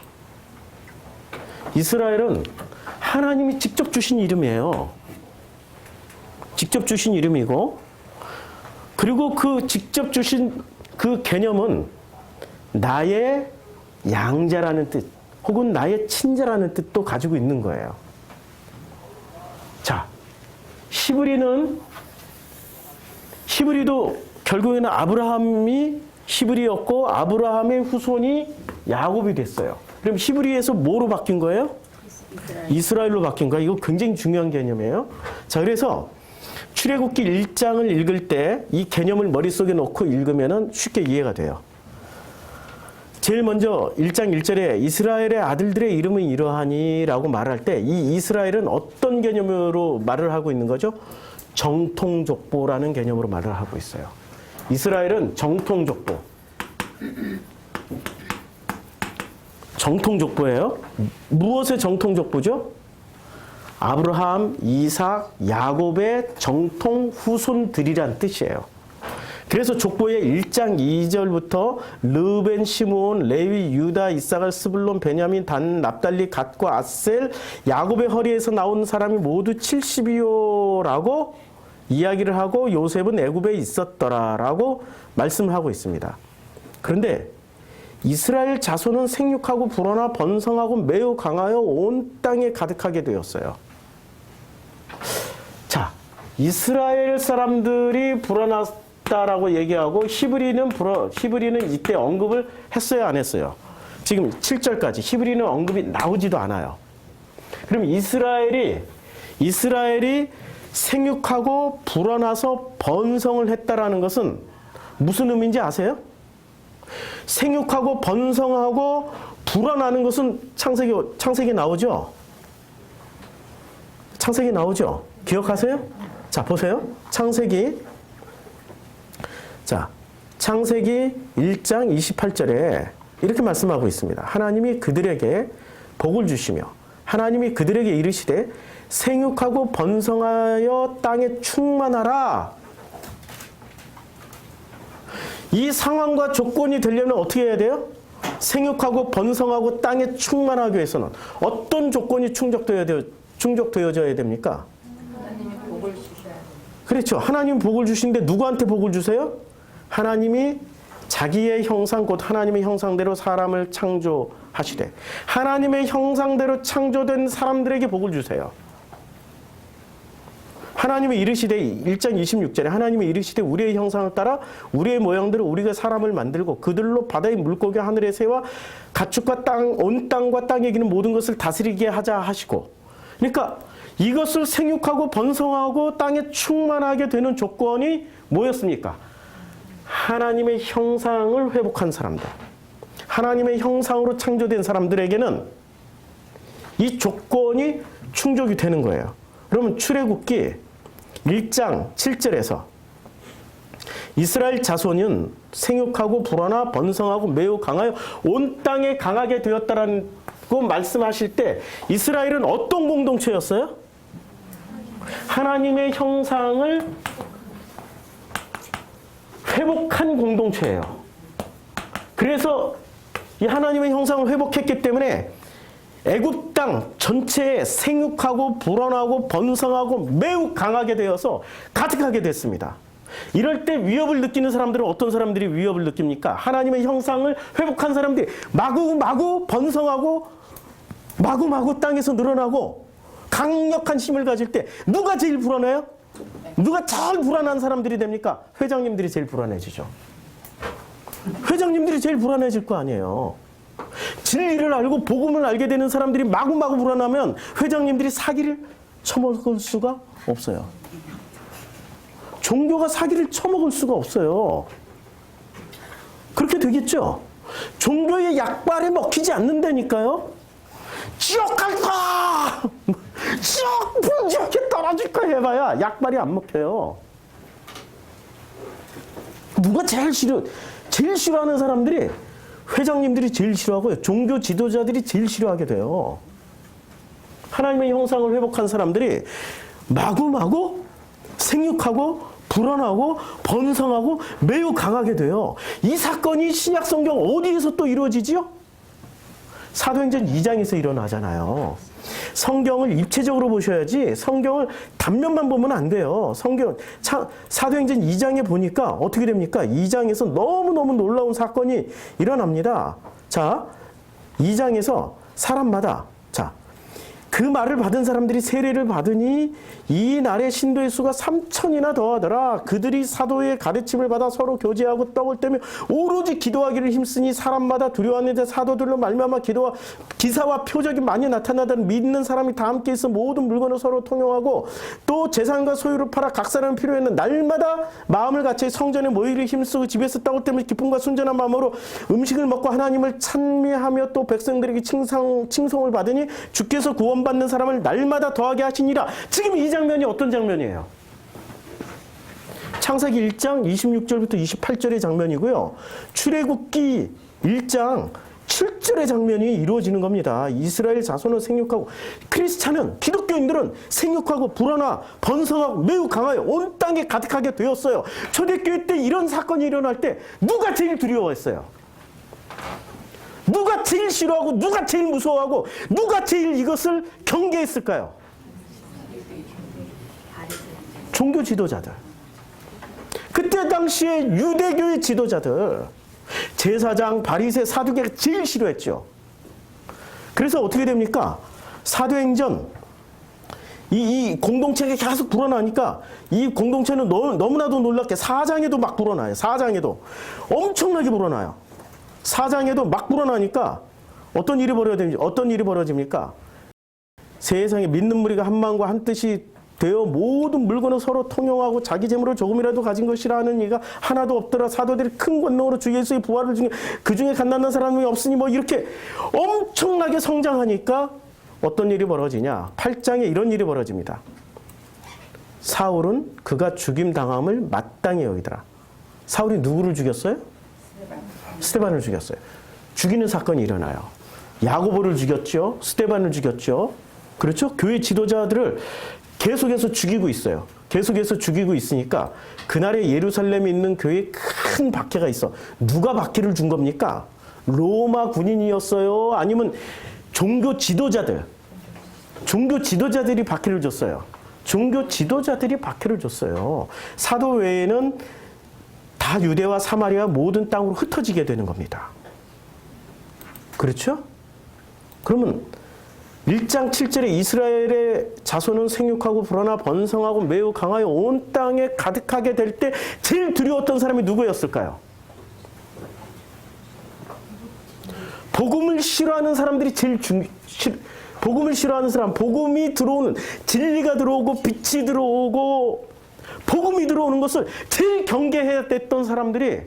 Speaker 1: 이스라엘은 하나님이 직접 주신 이름이에요. 직접 주신 이름이고, 그리고 그 직접 주신 그 개념은 나의 양자라는 뜻, 혹은 나의 친자라는 뜻도 가지고 있는 거예요. 자, 히브리도 결국에는 아브라함이 히브리였고, 아브라함의 후손이 야곱이 됐어요. 그럼 히브리에서 뭐로 바뀐 거예요? 이스라엘로 바뀐 거예요. 이거 굉장히 중요한 개념이에요. 자, 그래서 출애굽기 1장을 읽을 때 이 개념을 머릿속에 놓고 읽으면 쉽게 이해가 돼요. 제일 먼저 1장 1절에 이스라엘의 아들들의 이름은 이러하니 라고 말할 때, 이 이스라엘은 어떤 개념으로 말을 하고 있는 거죠? 정통족보라는 개념으로 말을 하고 있어요. 이스라엘은 정통족보. 정통족보예요. 무엇의 정통족보죠? 아브라함, 이삭, 야곱의 정통 후손들이란 뜻이에요. 그래서 족보의 1장 2절부터 르벤, 시므온, 레위, 유다, 이사갈, 스불론, 베냐민, 단, 납달리, 갓과 아셀, 야곱의 허리에서 나온 사람이 모두 70이요라고 이야기를 하고, 요셉은 애굽에 있었더라라고 말씀을 하고 있습니다. 그런데 이스라엘 자손은 생육하고 불어나 번성하고 매우 강하여 온 땅에 가득하게 되었어요. 자, 이스라엘 사람들이 불어났다라고 얘기하고, 히브리는 이때 언급을 했어요, 안 했어요? 지금 7절까지 히브리는 언급이 나오지도 않아요. 그럼 이스라엘이 생육하고 불어나서 번성을 했다라는 것은 무슨 의미인지 아세요? 생육하고 번성하고 불어나는 것은 창세기 나오죠? 창세기 나오죠? 기억하세요? 자, 보세요. 창세기 1장 28절에 이렇게 말씀하고 있습니다. 하나님이 그들에게 복을 주시며 하나님이 그들에게 이르시되 생육하고 번성하여 땅에 충만하라. 이 상황과 조건이 되려면 어떻게 해야 돼요? 생육하고 번성하고 땅에 충만하기 위해서는 어떤 조건이 충족되어야 충족되어져야 됩니까?
Speaker 2: 하나님이 복을 주셔야 돼요.
Speaker 1: 그렇죠. 하나님 복을 주시는데 누구한테 복을 주세요? 하나님이 자기의 형상 곧 하나님의 형상대로 사람을 창조하시되 하나님의 형상대로 창조된 사람들에게 복을 주세요. 하나님이 이르시되 1장 26절에 하나님이 이르시되 우리의 형상을 따라 우리의 모양대로 우리가 사람을 만들고 그들로 바다의 물고기 하늘의 새와 가축과 온 땅과 땅에 기는 모든 것을 다스리게 하자 하시고 그러니까 이것을 생육하고 번성하고 땅에 충만하게 되는 조건이 뭐였습니까? 하나님의 형상을 회복한 사람들. 하나님의 형상으로 창조된 사람들에게는 이 조건이 충족이 되는 거예요. 그러면 출애굽기 1장 7절에서 이스라엘 자손은 생육하고 불어나 번성하고 매우 강하여 온 땅에 강하게 되었다라고 말씀하실 때 이스라엘은 어떤 공동체였어요? 하나님의 형상을 회복한 공동체예요. 그래서 이 하나님의 형상을 회복했기 때문에 애굽 땅 전체에 생육하고 불어나고 번성하고 매우 강하게 되어서 가득하게 됐습니다. 이럴 때 위협을 느끼는 사람들은 어떤 사람들이 위협을 느낍니까? 하나님의 형상을 회복한 사람들이 마구마구 번성하고 마구마구 땅에서 늘어나고 강력한 힘을 가질 때 누가 제일 불안해요? 누가 제일 불안한 사람들이 됩니까? 회장님들이 제일 불안해지죠. 회장님들이 제일 불안해질 거 아니에요. 진리를 알고 복음을 알게 되는 사람들이 마구마구 불안하면 회장님들이 사기를 쳐먹을 수가 없어요. 종교가 사기를 쳐먹을 수가 없어요. 그렇게 되겠죠? 종교의 약발에 먹히지 않는다니까요. 지옥 갈 거야! 지옥 불지옥에 떨어질 거야 해봐야 약발이 안 먹혀요. 누가 제일 싫어하는 사람들이 회장님들이 제일 싫어하고요. 종교 지도자들이 제일 싫어하게 돼요. 하나님의 형상을 회복한 사람들이 마구마구 생육하고 불어나고 번성하고 매우 강하게 돼요. 이 사건이 신약 성경 어디에서 또 이루어지지요? 사도행전 2장에서 일어나잖아요. 성경을 입체적으로 보셔야지 성경을 단면만 보면 안 돼요. 사도행전 2장에 보니까 어떻게 됩니까? 2장에서 너무너무 놀라운 사건이 일어납니다. 자, 2장에서 사람마다 그 말을 받은 사람들이 세례를 받으니 이 날의 신도의 수가 3,000이나 더하더라. 그들이 사도의 가르침을 받아 서로 교제하고 떡을 떼며 오로지 기도하기를 힘쓰니 사람마다 두려워하는데 사도들로 말미암아 기사와 표적이 많이 나타나다는 믿는 사람이 다 함께 있어 모든 물건을 서로 통용하고 또 재산과 소유를 팔아 각 사람 필요에는 날마다 마음을 같이 성전에 모이기를 힘쓰고 집에서 떡을 떼며 기쁨과 순전한 마음으로 음식을 먹고 하나님을 찬미하며 또 백성들에게 칭송을 받으니 주께서 구원받는 사람을 날마다 더하게 하시니라. 지금 이 장면이 어떤 장면이에요? 창세기 1장 26절부터 28절의 장면이고요. 출애굽기 1장 7절의 장면이 이루어지는 겁니다. 이스라엘 자손은 생육하고 크리스찬은 기독교인들은 생육하고 불어나 번성하고 매우 강하여 온 땅에 가득하게 되었어요. 초대교회 때 이런 사건이 일어날 때 누가 제일 두려워했어요? 누가 제일 싫어하고 누가 제일 무서워하고 누가 제일 이것을 경계했을까요? 종교 지도자들. 그때 당시에 유대교의 지도자들, 제사장, 바리새, 사두개가 제일 싫어했죠. 그래서 어떻게 됩니까? 사도행전 이 공동체가 계속 불어나니까 이 공동체는 너무나도 놀랍게 4장에도 막 불어나요. 4장에도 엄청나게 불어나요. 4장에도 막 불어나니까 어떤 일이 벌어집니까? 세상에 믿는 무리가 한 마음과 한 뜻이 되어 모든 물건을 서로 통용하고 자기 재물을 조금이라도 가진 것이라 하는 이가 하나도 없더라. 사도들이 큰 권능으로 주 예수의 부활을 중에 그 중에 갓난는 사람이 없으니 뭐 이렇게 엄청나게 성장하니까 어떤 일이 벌어지냐? 8장에 이런 일이 벌어집니다. 사울은 그가 죽임 당함을 마땅히 여기더라. 사울이 누구를 죽였어요? 스데반을 죽였어요. 죽이는 사건이 일어나요. 야고보를 죽였죠. 스데반을 죽였죠. 그렇죠? 교회 지도자들을 계속해서 죽이고 있어요. 계속해서 죽이고 있으니까 그날에 예루살렘에 있는 교회에 큰 박해가 있어. 누가 박해를 준 겁니까? 로마 군인이었어요? 아니면 종교 지도자들? 종교 지도자들이 박해를 줬어요. 종교 지도자들이 박해를 줬어요. 사도 외에는 다 유대와 사마리아 모든 땅으로 흩어지게 되는 겁니다. 그렇죠? 그러면 1장 7절에 이스라엘의 자손은 생육하고 불어나 번성하고 매우 강하여 온 땅에 가득하게 될 때 제일 두려웠던 사람이 누구였을까요? 복음을 싫어하는 사람들이 복음을 싫어하는 사람, 복음이 들어오는, 진리가 들어오고 빛이 들어오고 복음이 들어오는 것을 제일 경계해야 됐던 사람들이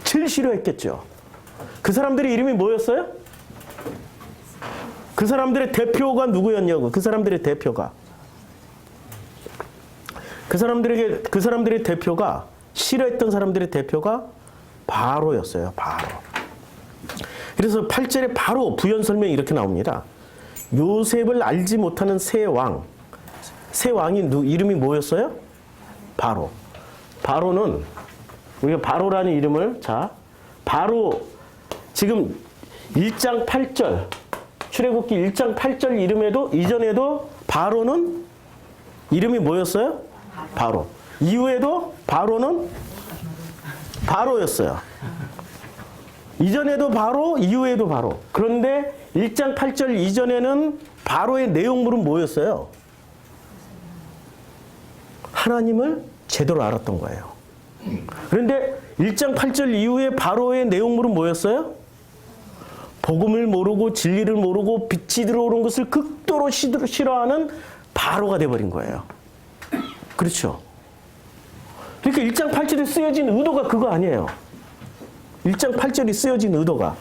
Speaker 1: 제일 싫어했겠죠. 그 사람들의 이름이 뭐였어요? 그 사람들의 대표가 누구였냐고. 그 사람들의 대표가 그 사람들의 대표가 싫어했던 사람들의 대표가 바로였어요. 바로. 그래서 8절에 바로 부연 설명이 이렇게 나옵니다. 요셉을 알지 못하는 새 왕이 이름이 뭐였어요? 바로. 바로는 우리가 바로라는 이름을 바로 지금 1장 8절 출애굽기 1장 8절 이전에도 바로는 이름이 뭐였어요? 바로. 이후에도 바로는 바로였어요. 이전에도 바로, 이후에도 바로. 그런데 1장 8절 이전에는 바로의 내용물은 뭐였어요? 하나님을 제대로 알았던 거예요. 그런데 1장 8절 이후에 바로의 내용물은 뭐였어요? 복음을 모르고 진리를 모르고 빛이 들어오는 것을 극도로 싫어하는 바로가 돼버린 거예요. 그렇죠? 그러니까 1장 8절에 쓰여진 의도가 그거 아니에요. 1장 8절이 쓰여진 의도가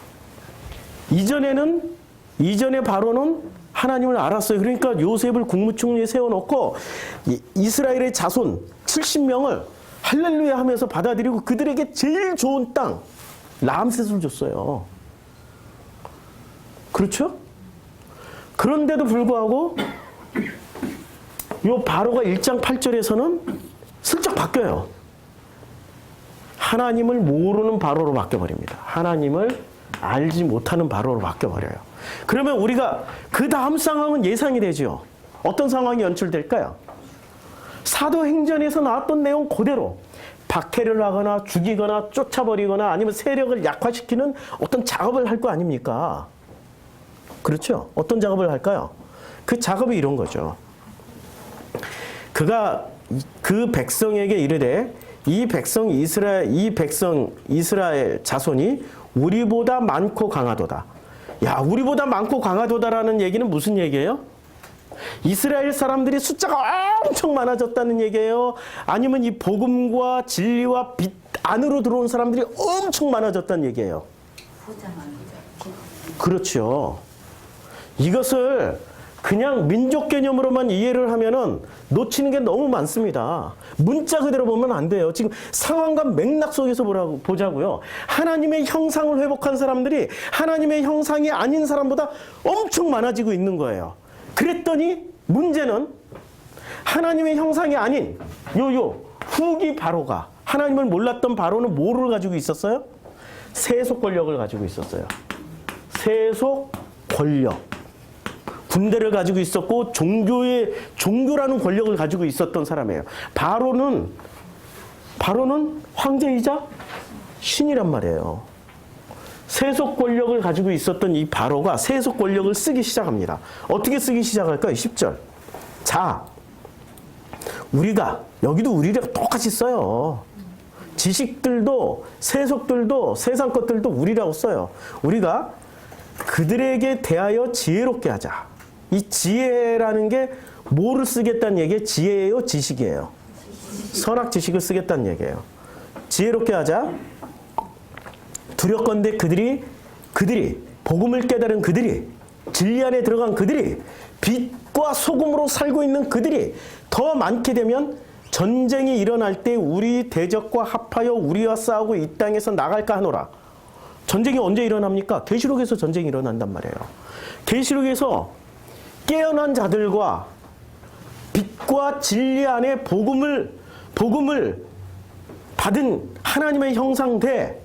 Speaker 1: 이전에 바로는 하나님을 알았어요. 그러니까 요셉을 국무총리에 세워놓고 이스라엘의 자손 70명을 할렐루야 하면서 받아들이고 그들에게 제일 좋은 땅 람셋을 줬어요. 그렇죠? 그런데도 불구하고 요 바로가 1장 8절에서는 슬쩍 바뀌어요. 하나님을 모르는 바로로 바뀌어버립니다. 하나님을 알지 못하는 바로로 바뀌어버려요. 그러면 우리가 그 다음 상황은 예상이 되죠. 어떤 상황이 연출될까요? 사도행전에서 나왔던 내용 그대로 박해를 하거나 죽이거나 쫓아버리거나 아니면 세력을 약화시키는 어떤 작업을 할 거 아닙니까? 그렇죠? 어떤 작업을 할까요? 그 작업이 이런 거죠. 그가 그 백성에게 이르되 이 백성 이스라엘 자손이 우리보다 많고 강하도다. 야, 우리보다 많고 강하도다라는 얘기는 무슨 얘기예요? 이스라엘 사람들이 숫자가 엄청 많아졌다는 얘기예요? 아니면 이 복음과 진리와 빛 안으로 들어온 사람들이 엄청 많아졌다는 얘기예요? 그렇죠. 이것을 그냥 민족 개념으로만 이해를 하면은 놓치는 게 너무 많습니다. 문자 그대로 보면 안 돼요. 지금 상황과 맥락 속에서 보자고요. 하나님의 형상을 회복한 사람들이 하나님의 형상이 아닌 사람보다 엄청 많아지고 있는 거예요. 그랬더니 문제는 하나님의 형상이 아닌 후기 바로가 하나님을 몰랐던 바로는 뭐를 가지고 있었어요? 세속 권력을 가지고 있었어요. 세속 권력. 군대를 가지고 있었고 종교라는 권력을 가지고 있었던 사람이에요. 바로는 황제이자 신이란 말이에요. 세속 권력을 가지고 있었던 이 바로가 세속 권력을 쓰기 시작합니다. 어떻게 쓰기 시작할까요? 10절. 자, 여기도 우리랑 똑같이 써요. 지식들도 세속들도 세상 것들도 우리라고 써요. 우리가 그들에게 대하여 지혜롭게 하자. 이 지혜라는 게 뭐를 쓰겠다는 얘기예요? 지혜예요? 지식이에요? 선악 지식을 쓰겠다는 얘기예요. 지혜롭게 하자. 두렵건대 그들이 복음을 깨달은 그들이 진리 안에 들어간 그들이 빛과 소금으로 살고 있는 그들이 더 많게 되면 전쟁이 일어날 때 우리 대적과 합하여 우리와 싸우고 이 땅에서 나갈까 하노라. 전쟁이 언제 일어납니까? 계시록에서 전쟁이 일어난단 말이에요. 계시록에서 깨어난 자들과 빛과 진리 안에 복음을 받은 하나님의 형상돼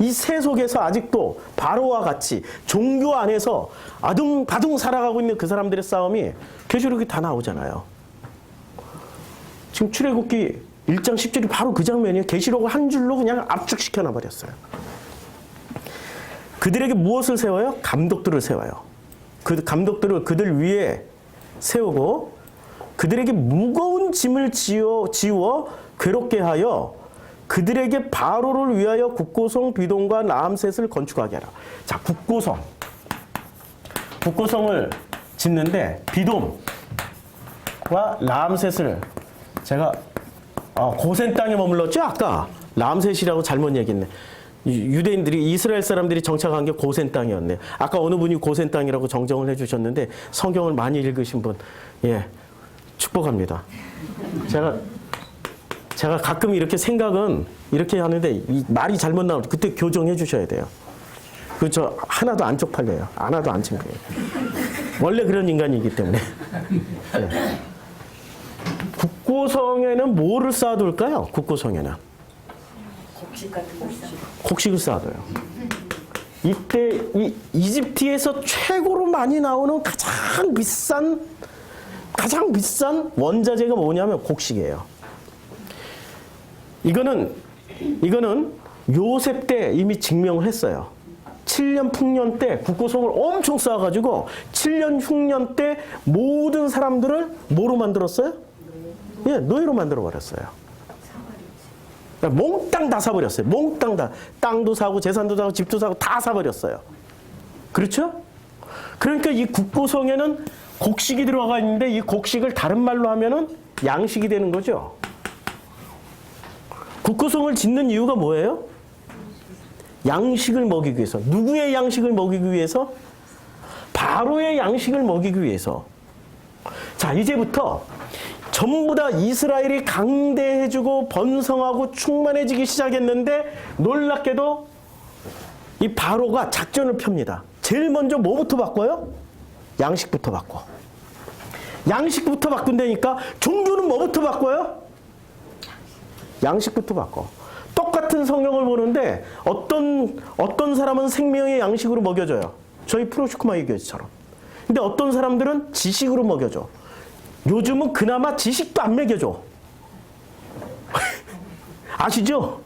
Speaker 1: 이 새 속에서 아직도 바로와 같이 종교 안에서 아둥바둥 살아가고 있는 그 사람들의 싸움이 계시록에 다 나오잖아요. 지금 출애굽기 1장 10절이 바로 그 장면이에요. 계시록을 한 줄로 그냥 압축시켜 놔버렸어요. 그들에게 무엇을 세워요? 감독들을 세워요. 그 감독들을 그들 위에 세우고 그들에게 무거운 짐을 지워 괴롭게 하여 그들에게 바로를 위하여 국고성 비돔과 라암셋을 건축하게 하라. 자, 국고성을 짓는데 비돔과 라암셋을 제가 고센 땅에 머물렀죠? 아까 라암셋이라고 잘못 얘기했네. 유대인들이 이스라엘 사람들이 정착한 게 고센 땅이었네. 아까 어느 분이 고센 땅이라고 정정을 해주셨는데 성경을 많이 읽으신 분, 예, 축복합니다. 제가 가끔 이렇게 생각은 이렇게 하는데 이 말이 잘못 나올 때 그때 교정해 주셔야 돼요. 그저 하나도 안 쪽팔려요. 하나도 안 창피해요. 원래 그런 인간이기 때문에. 네. 국고성에는 뭐를 쌓아둘까요? 국고성에는
Speaker 2: 곡식 같은 거 있어.
Speaker 1: 곡식을 쌓아둬요. 이때 이 이집트에서 최고로 많이 나오는 가장 비싼 원자재가 뭐냐면 곡식이에요. 이거는 요셉 때 이미 증명을 했어요. 7년 풍년 때 국고성을 엄청 쌓아가지고 7년 흉년 때 모든 사람들을 뭐로 만들었어요? 예, 노예로 만들어버렸어요. 몽땅 다 사버렸어요. 몽땅 다. 땅도 사고 재산도 사고 집도 사고 다 사버렸어요. 그렇죠? 그러니까 이 국고성에는 곡식이 들어가 있는데 이 곡식을 다른 말로 하면은 양식이 되는 거죠. 국고성을 짓는 이유가 뭐예요? 양식을 먹이기 위해서. 누구의 양식을 먹이기 위해서? 바로의 양식을 먹이기 위해서. 자, 이제부터 전부 다 이스라엘이 강대해지고 번성하고 충만해지기 시작했는데 놀랍게도 이 바로가 작전을 펴니다. 제일 먼저 뭐부터 바꿔요? 양식부터 바꿔. 양식부터 바꾼다니까 종교는 뭐부터 바꿔요? 양식부터 바꿔. 똑같은 성경을 보는데 어떤 사람은 생명의 양식으로 먹여줘요. 저희 프로슈크마이 교회처럼. 근데 어떤 사람들은 지식으로 먹여줘. 요즘은 그나마 지식도 안 먹여줘. 아시죠?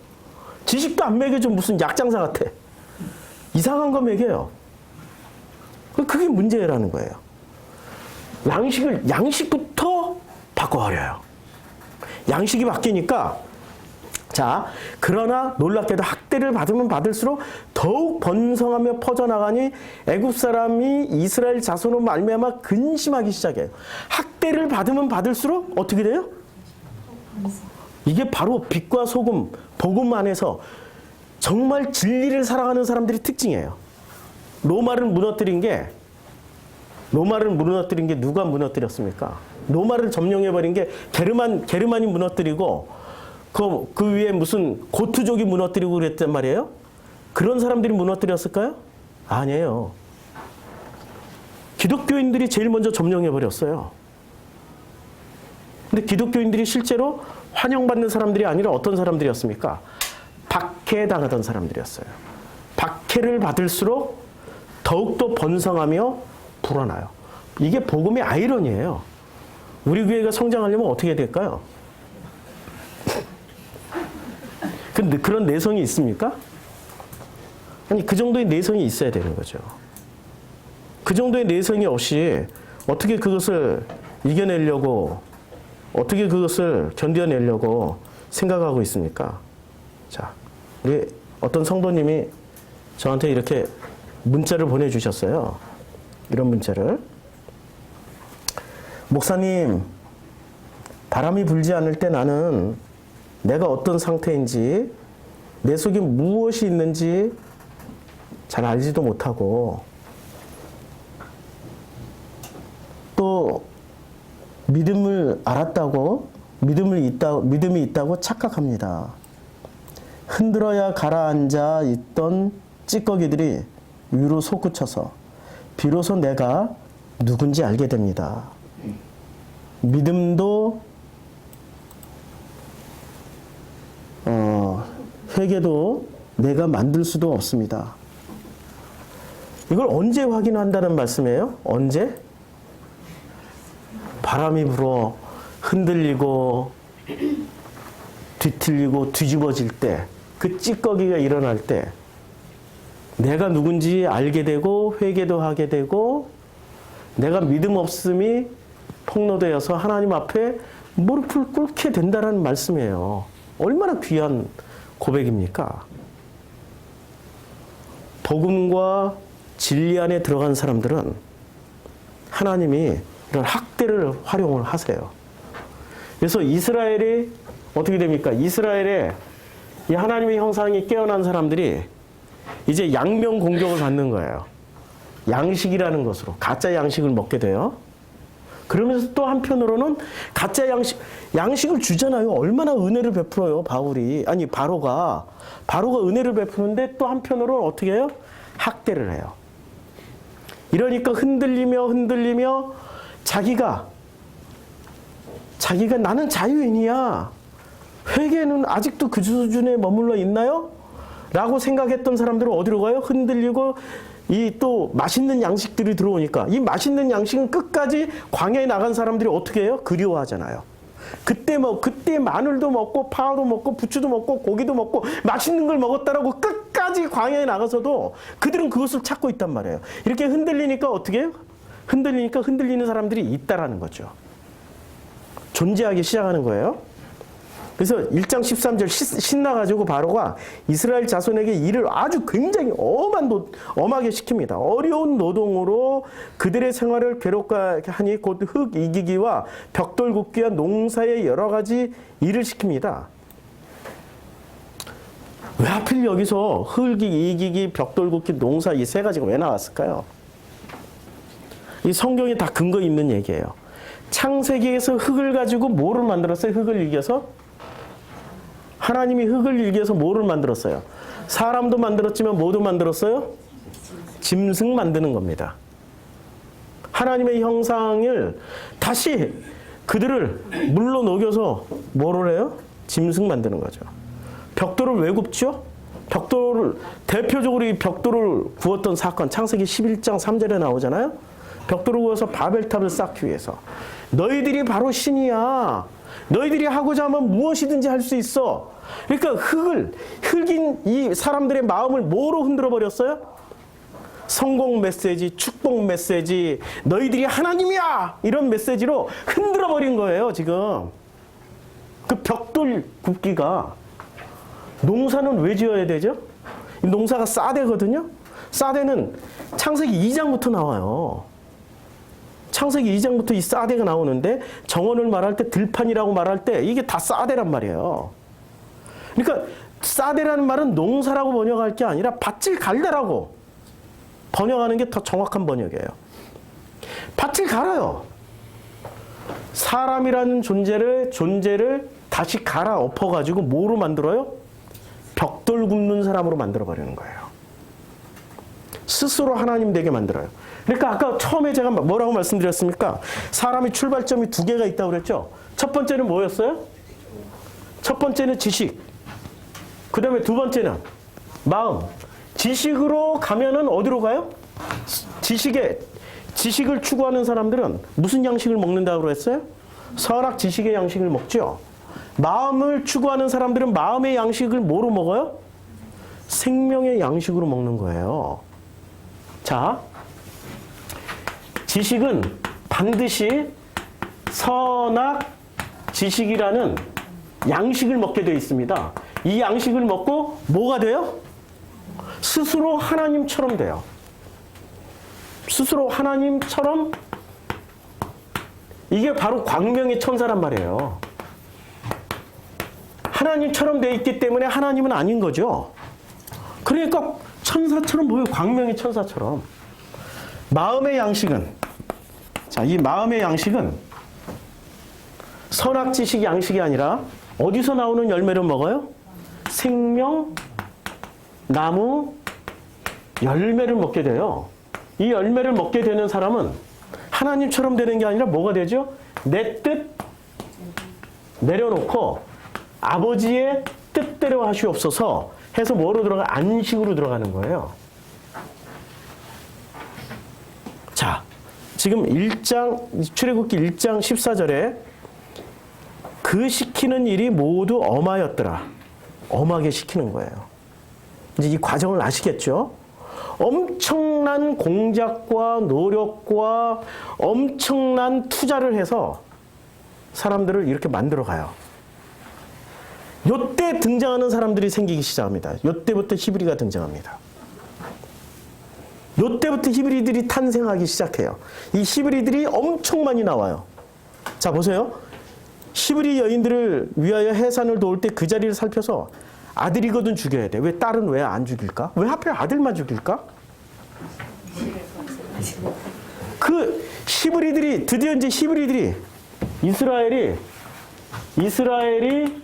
Speaker 1: 지식도 안 먹여줘. 무슨 약장사 같아. 이상한 거 먹여요. 그게 문제라는 거예요. 양식부터 바꿔버려요. 양식이 바뀌니까 자, 그러나 놀랍게도 학대를 받으면 받을수록 더욱 번성하며 퍼져나가니 애굽 사람이 이스라엘 자손으로 말미암아 근심하기 시작해요. 학대를 받으면 받을수록 어떻게 돼요? 이게 바로 빛과 소금, 복음 안에서 정말 진리를 살아가는 사람들의 특징이에요. 로마를 무너뜨린 게 누가 무너뜨렸습니까? 로마를 점령해버린 게 게르만이 무너뜨리고 그 위에 무슨 고투족이 무너뜨리고 그랬단 말이에요? 그런 사람들이 무너뜨렸을까요? 아니에요. 기독교인들이 제일 먼저 점령해버렸어요. 근데 기독교인들이 실제로 환영받는 사람들이 아니라 어떤 사람들이었습니까? 박해당하던 사람들이었어요. 박해를 받을수록 더욱더 번성하며 불어나요. 이게 복음의 아이러니예요. 우리 교회가 성장하려면 어떻게 될까요? 근데 그런 내성이 있습니까? 아니, 그 정도의 내성이 있어야 되는 거죠. 그 정도의 내성이 없이 어떻게 그것을 이겨내려고, 어떻게 그것을 견뎌내려고 생각하고 있습니까? 자, 우리 어떤 성도님이 저한테 이렇게 문자를 보내주셨어요. 이런 문자를. 목사님, 바람이 불지 않을 때 나는 내가 어떤 상태인지, 내 속에 무엇이 있는지 잘 알지도 못하고, 또 믿음을 알았다고, 믿음이 있다고 착각합니다. 흔들어야 가라앉아 있던 찌꺼기들이 위로 솟구쳐서 비로소 내가 누군지 알게 됩니다. 믿음도 회개도 내가 만들 수도 없습니다. 이걸 언제 확인한다는 말씀이에요? 언제? 바람이 불어 흔들리고 뒤틀리고 뒤집어질 때, 그 찌꺼기가 일어날 때 내가 누군지 알게 되고 회개도 하게 되고 내가 믿음 없음이 폭로되어서 하나님 앞에 무릎을 꿇게 된다는 말씀이에요. 얼마나 귀한 고백입니까? 복음과 진리 안에 들어간 사람들은 하나님이 이런 학대를 활용을 하세요. 그래서 이스라엘이 어떻게 됩니까? 이스라엘에 이 하나님의 형상이 깨어난 사람들이 이제 양면 공격을 받는 거예요. 양식이라는 것으로 가짜 양식을 먹게 돼요. 그러면서 또 한편으로는 가짜 양식을 주잖아요. 얼마나 은혜를 베풀어요, 바로가 은혜를 베푸는데 또 한편으로는 어떻게 해요? 학대를 해요. 이러니까 흔들리며 자기가 나는 자유인이야. 회개는 아직도 그 수준에 머물러 있나요? 라고 생각했던 사람들은 어디로 가요? 흔들리고 이 또 맛있는 양식들이 들어오니까 이 맛있는 양식은 끝까지 광야에 나간 사람들이 어떻게 해요? 그리워하잖아요. 그때 마늘도 먹고 파도 먹고 부추도 먹고 고기도 먹고 맛있는 걸 먹었다라고 끝까지 광야에 나가서도 그들은 그것을 찾고 있단 말이에요. 이렇게 흔들리니까 어떻게 해요? 흔들리는 사람들이 있다라는 거죠. 존재하기 시작하는 거예요. 그래서 1장 13절 신나가지고 바로가 이스라엘 자손에게 일을 아주 굉장히 엄하게 시킵니다. 어려운 노동으로 그들의 생활을 괴롭게 하니 곧 흙 이기기와 벽돌 굽기와 농사의 여러 가지 일을 시킵니다. 왜 하필 여기서 흙 이기기, 벽돌 굽기, 농사 이 세 가지가 왜 나왔을까요? 이 성경에 다 근거 있는 얘기예요. 창세기에서 흙을 가지고 뭐를 만들었어요? 흙을 이겨서? 하나님이 흙을 일겨서 뭐를 만들었어요? 사람도 만들었지만 뭐도 만들었어요? 짐승 만드는 겁니다. 하나님의 형상을 다시 그들을 물로 녹여서 뭐를 해요? 짐승 만드는 거죠. 벽돌을 왜 굽죠? 대표적으로 이 벽돌을 구웠던 사건, 창세기 11장 3절에 나오잖아요. 벽돌을 구워서 바벨탑을 쌓기 위해서. 너희들이 바로 신이야. 너희들이 하고자 하면 무엇이든지 할 수 있어. 그러니까 흙인 이 사람들의 마음을 뭐로 흔들어 버렸어요? 성공 메시지, 축복 메시지, 너희들이 하나님이야! 이런 메시지로 흔들어 버린 거예요, 지금. 그 벽돌 굽기가. 농사는 왜 지어야 되죠? 농사가 싸대거든요? 싸대는 창세기 2장부터 나와요. 창세기 2장부터 이 싸대가 나오는데 정원을 말할 때 들판이라고 말할 때 이게 다 싸대란 말이에요. 그러니까 싸대라는 말은 농사라고 번역할 게 아니라 밭을 갈다라고 번역하는 게 더 정확한 번역이에요. 밭을 갈아요. 사람이라는 존재를 다시 갈아 엎어가지고 뭐로 만들어요? 벽돌 굽는 사람으로 만들어버리는 거예요. 스스로 하나님 되게 만들어요. 그러니까 아까 처음에 제가 뭐라고 말씀드렸습니까? 사람이 출발점이 두 개가 있다고 그랬죠? 첫 번째는 뭐였어요? 첫 번째는 지식. 그 다음에 두 번째는 마음. 지식으로 가면은 어디로 가요? 지식을 추구하는 사람들은 무슨 양식을 먹는다고 그랬어요? 선악 지식의 양식을 먹죠. 마음을 추구하는 사람들은 마음의 양식을 뭐로 먹어요? 생명의 양식으로 먹는 거예요. 자, 지식은 반드시 선악 지식이라는 양식을 먹게 되어 있습니다. 이 양식을 먹고 뭐가 돼요? 스스로 하나님처럼 돼요. 스스로 하나님처럼. 이게 바로 광명의 천사란 말이에요. 하나님처럼 되어 있기 때문에 하나님은 아닌 거죠. 그러니까 천사처럼 보여요. 광명의 천사처럼. 마음의 양식은, 자, 이 마음의 양식은 선악지식 양식이 아니라 어디서 나오는 열매를 먹어요? 생명, 나무, 열매를 먹게 돼요. 이 열매를 먹게 되는 사람은 하나님처럼 되는 게 아니라 뭐가 되죠? 내 뜻 내려놓고 아버지의 뜻대로 하시옵소서, 해서 뭐로 들어가? 안식으로 들어가는 거예요. 자, 지금 출애굽기 1장 14절에 그 시키는 일이 모두 엄하였더라. 엄하게 시키는 거예요. 이제 이 과정을 아시겠죠? 엄청난 공작과 노력과 엄청난 투자를 해서 사람들을 이렇게 만들어 가요. 요때 등장하는 사람들이 생기기 시작합니다. 요때부터 히브리가 등장합니다. 요때부터 히브리들이 탄생하기 시작해요. 이 히브리들이 엄청 많이 나와요. 자, 보세요. 히브리 여인들을 위하여 해산을 도울 때 그 자리를 살펴서 아들이거든 죽여야 돼. 왜 딸은 왜 안 죽일까? 왜 하필 아들만 죽일까? 그 히브리들이 드디어 이제 히브리들이 이스라엘이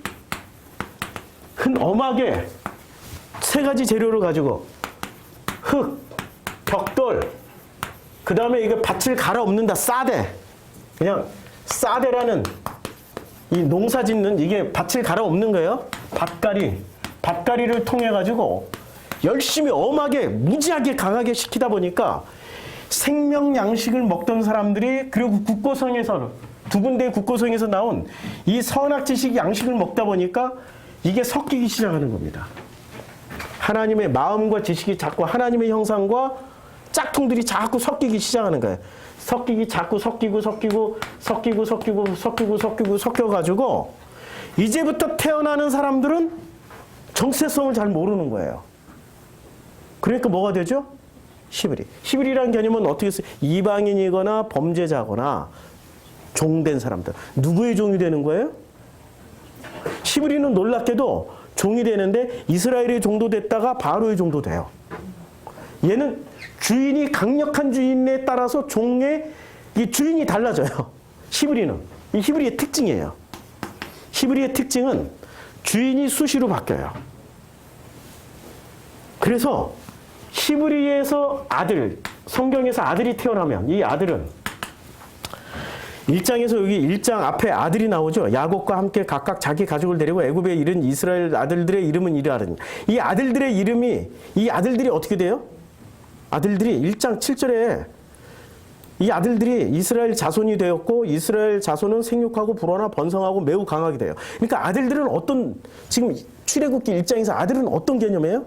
Speaker 1: 흔엄하게 세 가지 재료를 가지고 흙, 벽돌, 그 다음에 이거 밭을 갈아엎는다. 싸대. 그냥 싸대라는 이 농사 짓는 이게 밭을 갈아엎는 거예요. 밭갈이를 통해 가지고 열심히 엄하게 무지하게 강하게 시키다 보니까 생명 양식을 먹던 사람들이 그리고 국고성에서 두 군데의 국고성에서 나온 이 선악지식 양식을 먹다 보니까 이게 섞이기 시작하는 겁니다. 하나님의 마음과 지식이 자꾸 하나님의 형상과 짝퉁들이 자꾸 섞이기 시작하는 거예요. 자꾸 섞여가지고 이제부터 태어나는 사람들은 정체성을 잘 모르는 거예요. 그러니까 뭐가 되죠? 히브리. 히브리라는 개념은 어떻게 써요? 이방인이거나 범죄자거나 종된 사람들. 누구의 종이 되는 거예요? 히브리는 놀랍게도 종이 되는데 이스라엘의 종도 됐다가 바로의 종도 돼요. 얘는 주인이 강력한 주인에 따라서 종의 이 주인이 달라져요. 히브리는. 이 히브리의 특징이에요. 히브리의 특징은 주인이 수시로 바뀌어요. 그래서 히브리에서 성경에서 아들이 태어나면 이 아들은 1장에서 여기 1장 앞에 아들이 나오죠. 야곱과 함께 각각 자기 가족을 데리고 애굽에 이른 이스라엘 아들들의 이름은 이러하더니 이 아들들이 어떻게 돼요? 아들들이 1장 7절에 이 아들들이 이스라엘 자손이 되었고 이스라엘 자손은 생육하고 불어나 번성하고 매우 강하게 돼요. 그러니까 아들들은 지금 출애굽기 1장에서 아들은 어떤 개념이에요?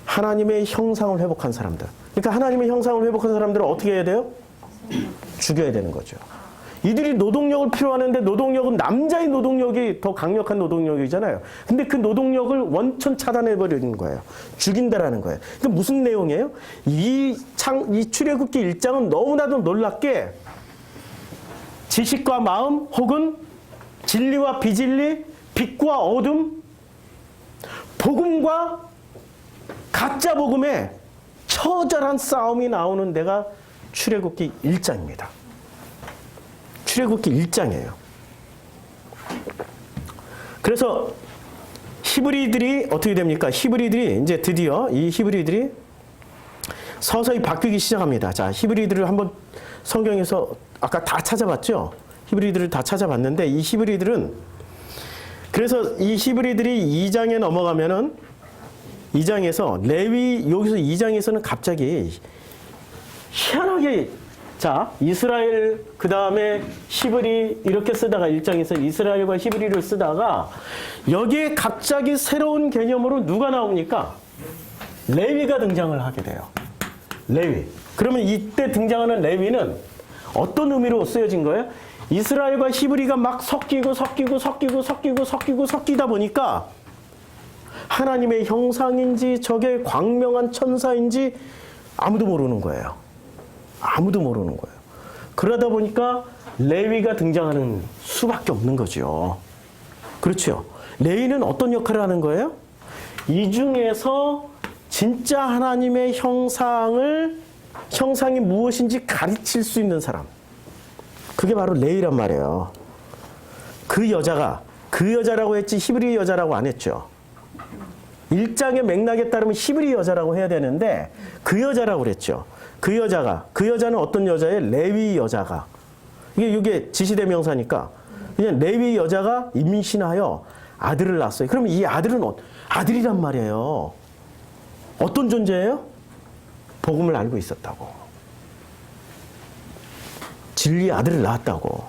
Speaker 1: 하나님의 형상을 회복한 사람들. 그러니까 하나님의 형상을 회복한 사람들은 어떻게 해야 돼요? 죽여야 되는 거죠. 이들이 노동력을 필요하는데 노동력은 남자의 노동력이 더 강력한 노동력이잖아요. 근데 그 노동력을 원천 차단해버리는 거예요. 죽인다라는 거예요. 그러니까 무슨 내용이에요? 이 출애굽기 1장은 너무나도 놀랍게 지식과 마음 혹은 진리와 비진리, 빛과 어둠, 복음과 가짜 복음의 처절한 싸움이 나오는 데가 출애굽기 1장입니다. 출애굽기 1장이에요. 그래서 히브리들이 어떻게 됩니까? 히브리들이 이제 드디어 이 히브리들이 서서히 바뀌기 시작합니다. 자, 히브리들을 한번 성경에서 아까 다 찾아봤죠? 히브리들을 다 찾아봤는데 이 히브리들은 그래서 이 히브리들이 2장에 넘어가면은 2장에서 여기서 2장에서는 갑자기 희한하게 자, 이스라엘, 그 다음에 히브리 이렇게 쓰다가 1장에서 이스라엘과 히브리를 쓰다가 여기에 갑자기 새로운 개념으로 누가 나옵니까? 레위가 등장을 하게 돼요. 레위. 그러면 이때 등장하는 레위는 어떤 의미로 쓰여진 거예요? 이스라엘과 히브리가 막 섞이다 보니까 하나님의 형상인지 저게 광명한 천사인지 아무도 모르는 거예요. 아무도 모르는 거예요. 그러다 보니까 레위가 등장하는 수밖에 없는 거죠. 그렇죠. 레위는 어떤 역할을 하는 거예요? 이 중에서 진짜 하나님의 형상이 무엇인지 가르칠 수 있는 사람. 그게 바로 레위란 말이에요. 그 여자라고 했지 히브리 여자라고 안 했죠. 1장의 맥락에 따르면 히브리 여자라고 해야 되는데 그 여자라고 그랬죠. 그 여자는 어떤 여자예요? 레위 여자가. 이게 지시대명사니까. 그냥 레위 여자가 임신하여 아들을 낳았어요. 그러면 이 아들은 아들이란 말이에요. 어떤 존재예요? 복음을 알고 있었다고. 진리의 아들을 낳았다고.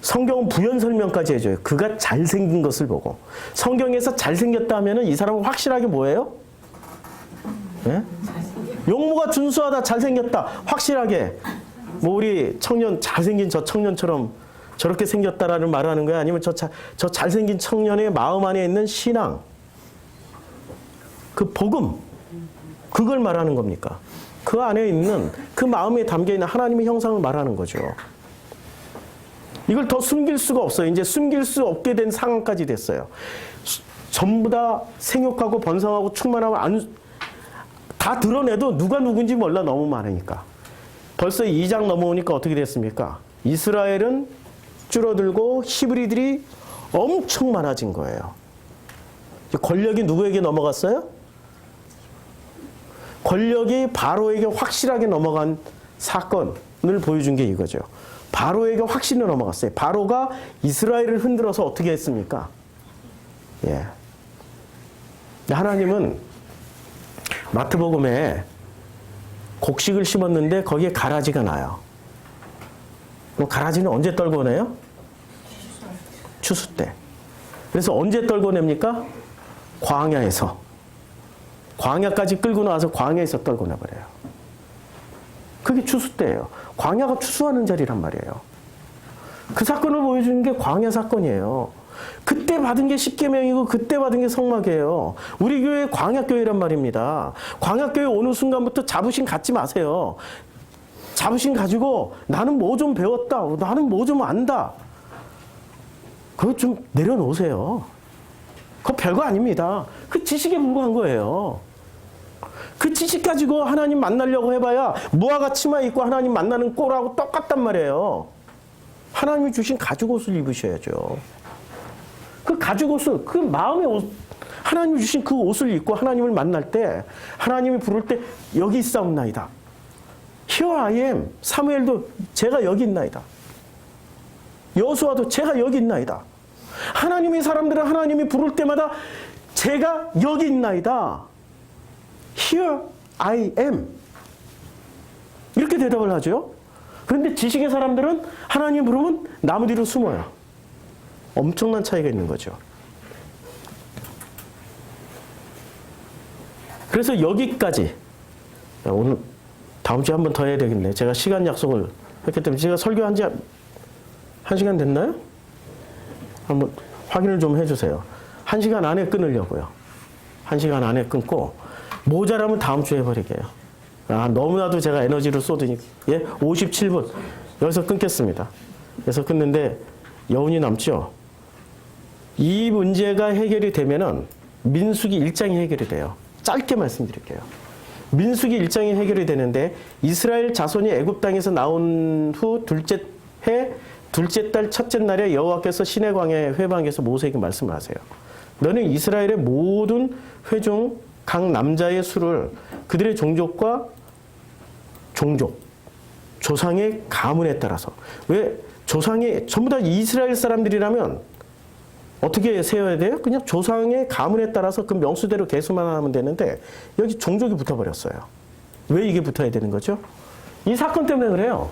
Speaker 1: 성경은 부연 설명까지 해줘요. 그가 잘생긴 것을 보고. 성경에서 잘생겼다 하면은 이 사람은 확실하게 뭐예요? 예? 용모가 준수하다, 잘생겼다, 확실하게. 뭐 우리 청년, 잘생긴 저 청년처럼 저렇게 생겼다라는 말을 하는 거야? 아니면 저 잘생긴 청년의 마음 안에 있는 신앙, 그 복음, 그걸 말하는 겁니까? 그 안에 있는, 그 마음에 담겨있는 하나님의 형상을 말하는 거죠. 이걸 더 숨길 수가 없어요. 이제 숨길 수 없게 된 상황까지 됐어요. 전부 다 생육하고 번성하고 충만하고 다 드러내도 누가 누군지 몰라, 너무 많으니까. 벌써 2장 넘어오니까 어떻게 됐습니까? 이스라엘은 줄어들고 히브리들이 엄청 많아진 거예요. 권력이 누구에게 넘어갔어요? 권력이 바로에게 확실하게 넘어간 사건을 보여준 게 이거죠. 바로에게 확실히 넘어갔어요. 바로가 이스라엘을 흔들어서 어떻게 했습니까? 예. 하나님은 마태복음에 곡식을 심었는데 거기에 가라지가 나요. 그럼 가라지는 언제 떨궈내요? 추수 때. 그래서 언제 떨궈냅니까? 광야에서. 광야까지 끌고 나와서 광야에서 떨궈내버려요. 그게 추수 때예요. 광야가 추수하는 자리란 말이에요. 그 사건을 보여주는 게 광야 사건이에요. 그때 받은 게 십계명이고 그때 받은 게 성막이에요. 우리 교회 광야교회란 말입니다. 광야교회 어느 순간부터 자부심 갖지 마세요. 자부심 가지고 나는 뭐 좀 배웠다. 나는 뭐 좀 안다. 그거 좀 내려놓으세요. 그거 별거 아닙니다. 그 지식에 불과한 거예요. 그 지식 가지고 하나님 만나려고 해봐야 무화과 치마 입고 하나님 만나는 꼴하고 똑같단 말이에요. 하나님이 주신 가죽 옷을 입으셔야죠. 그 가죽 옷을, 그 마음의 옷, 하나님이 주신 그 옷을 입고 하나님을 만날 때, 하나님이 부를 때 여기 있사옵나이다. Here I am. 사무엘도 제가 여기 있나이다. 여호수아도 제가 여기 있나이다. 하나님의 사람들은 하나님이 부를 때마다 제가 여기 있나이다. Here I am. 이렇게 대답을 하죠. 그런데 지식의 사람들은 하나님 부르면 나무 뒤로 숨어요. 엄청난 차이가 있는 거죠. 그래서 여기까지. 오늘 다음 주에 한 번 더 해야 되겠네. 제가 시간 약속을 했기 때문에 제가 설교한 지 1시간 됐나요? 한번 확인을 좀 해주세요. 1시간 안에 끊으려고요. 1시간 안에 끊고 모자라면 다음 주에 해버리게요. 너무나도 제가 에너지를 쏟으니까. 예? 57분. 여기서 끊겠습니다. 그래서 끊는데 여운이 남죠? 이 문제가 해결이 되면은 민수기 1장이 해결이 돼요. 짧게 말씀드릴게요. 민수기 1장이 해결이 되는데 이스라엘 자손이 애굽 땅에서 나온 후 둘째 해 둘째 달 첫째 날에 여호와께서 시내 광야에 회방에서 모세에게 말씀을 하세요. 너는 이스라엘의 모든 회중 각 남자의 수를 그들의 종족과 종족, 조상의 가문에 따라서. 왜 조상이 전부 다 이스라엘 사람들이라면 어떻게 세어야 돼요? 그냥 조상의 가문에 따라서 그 명수대로 계수만 하면 되는데 여기 종족이 붙어버렸어요. 왜 이게 붙어야 되는 거죠? 이 사건 때문에 그래요.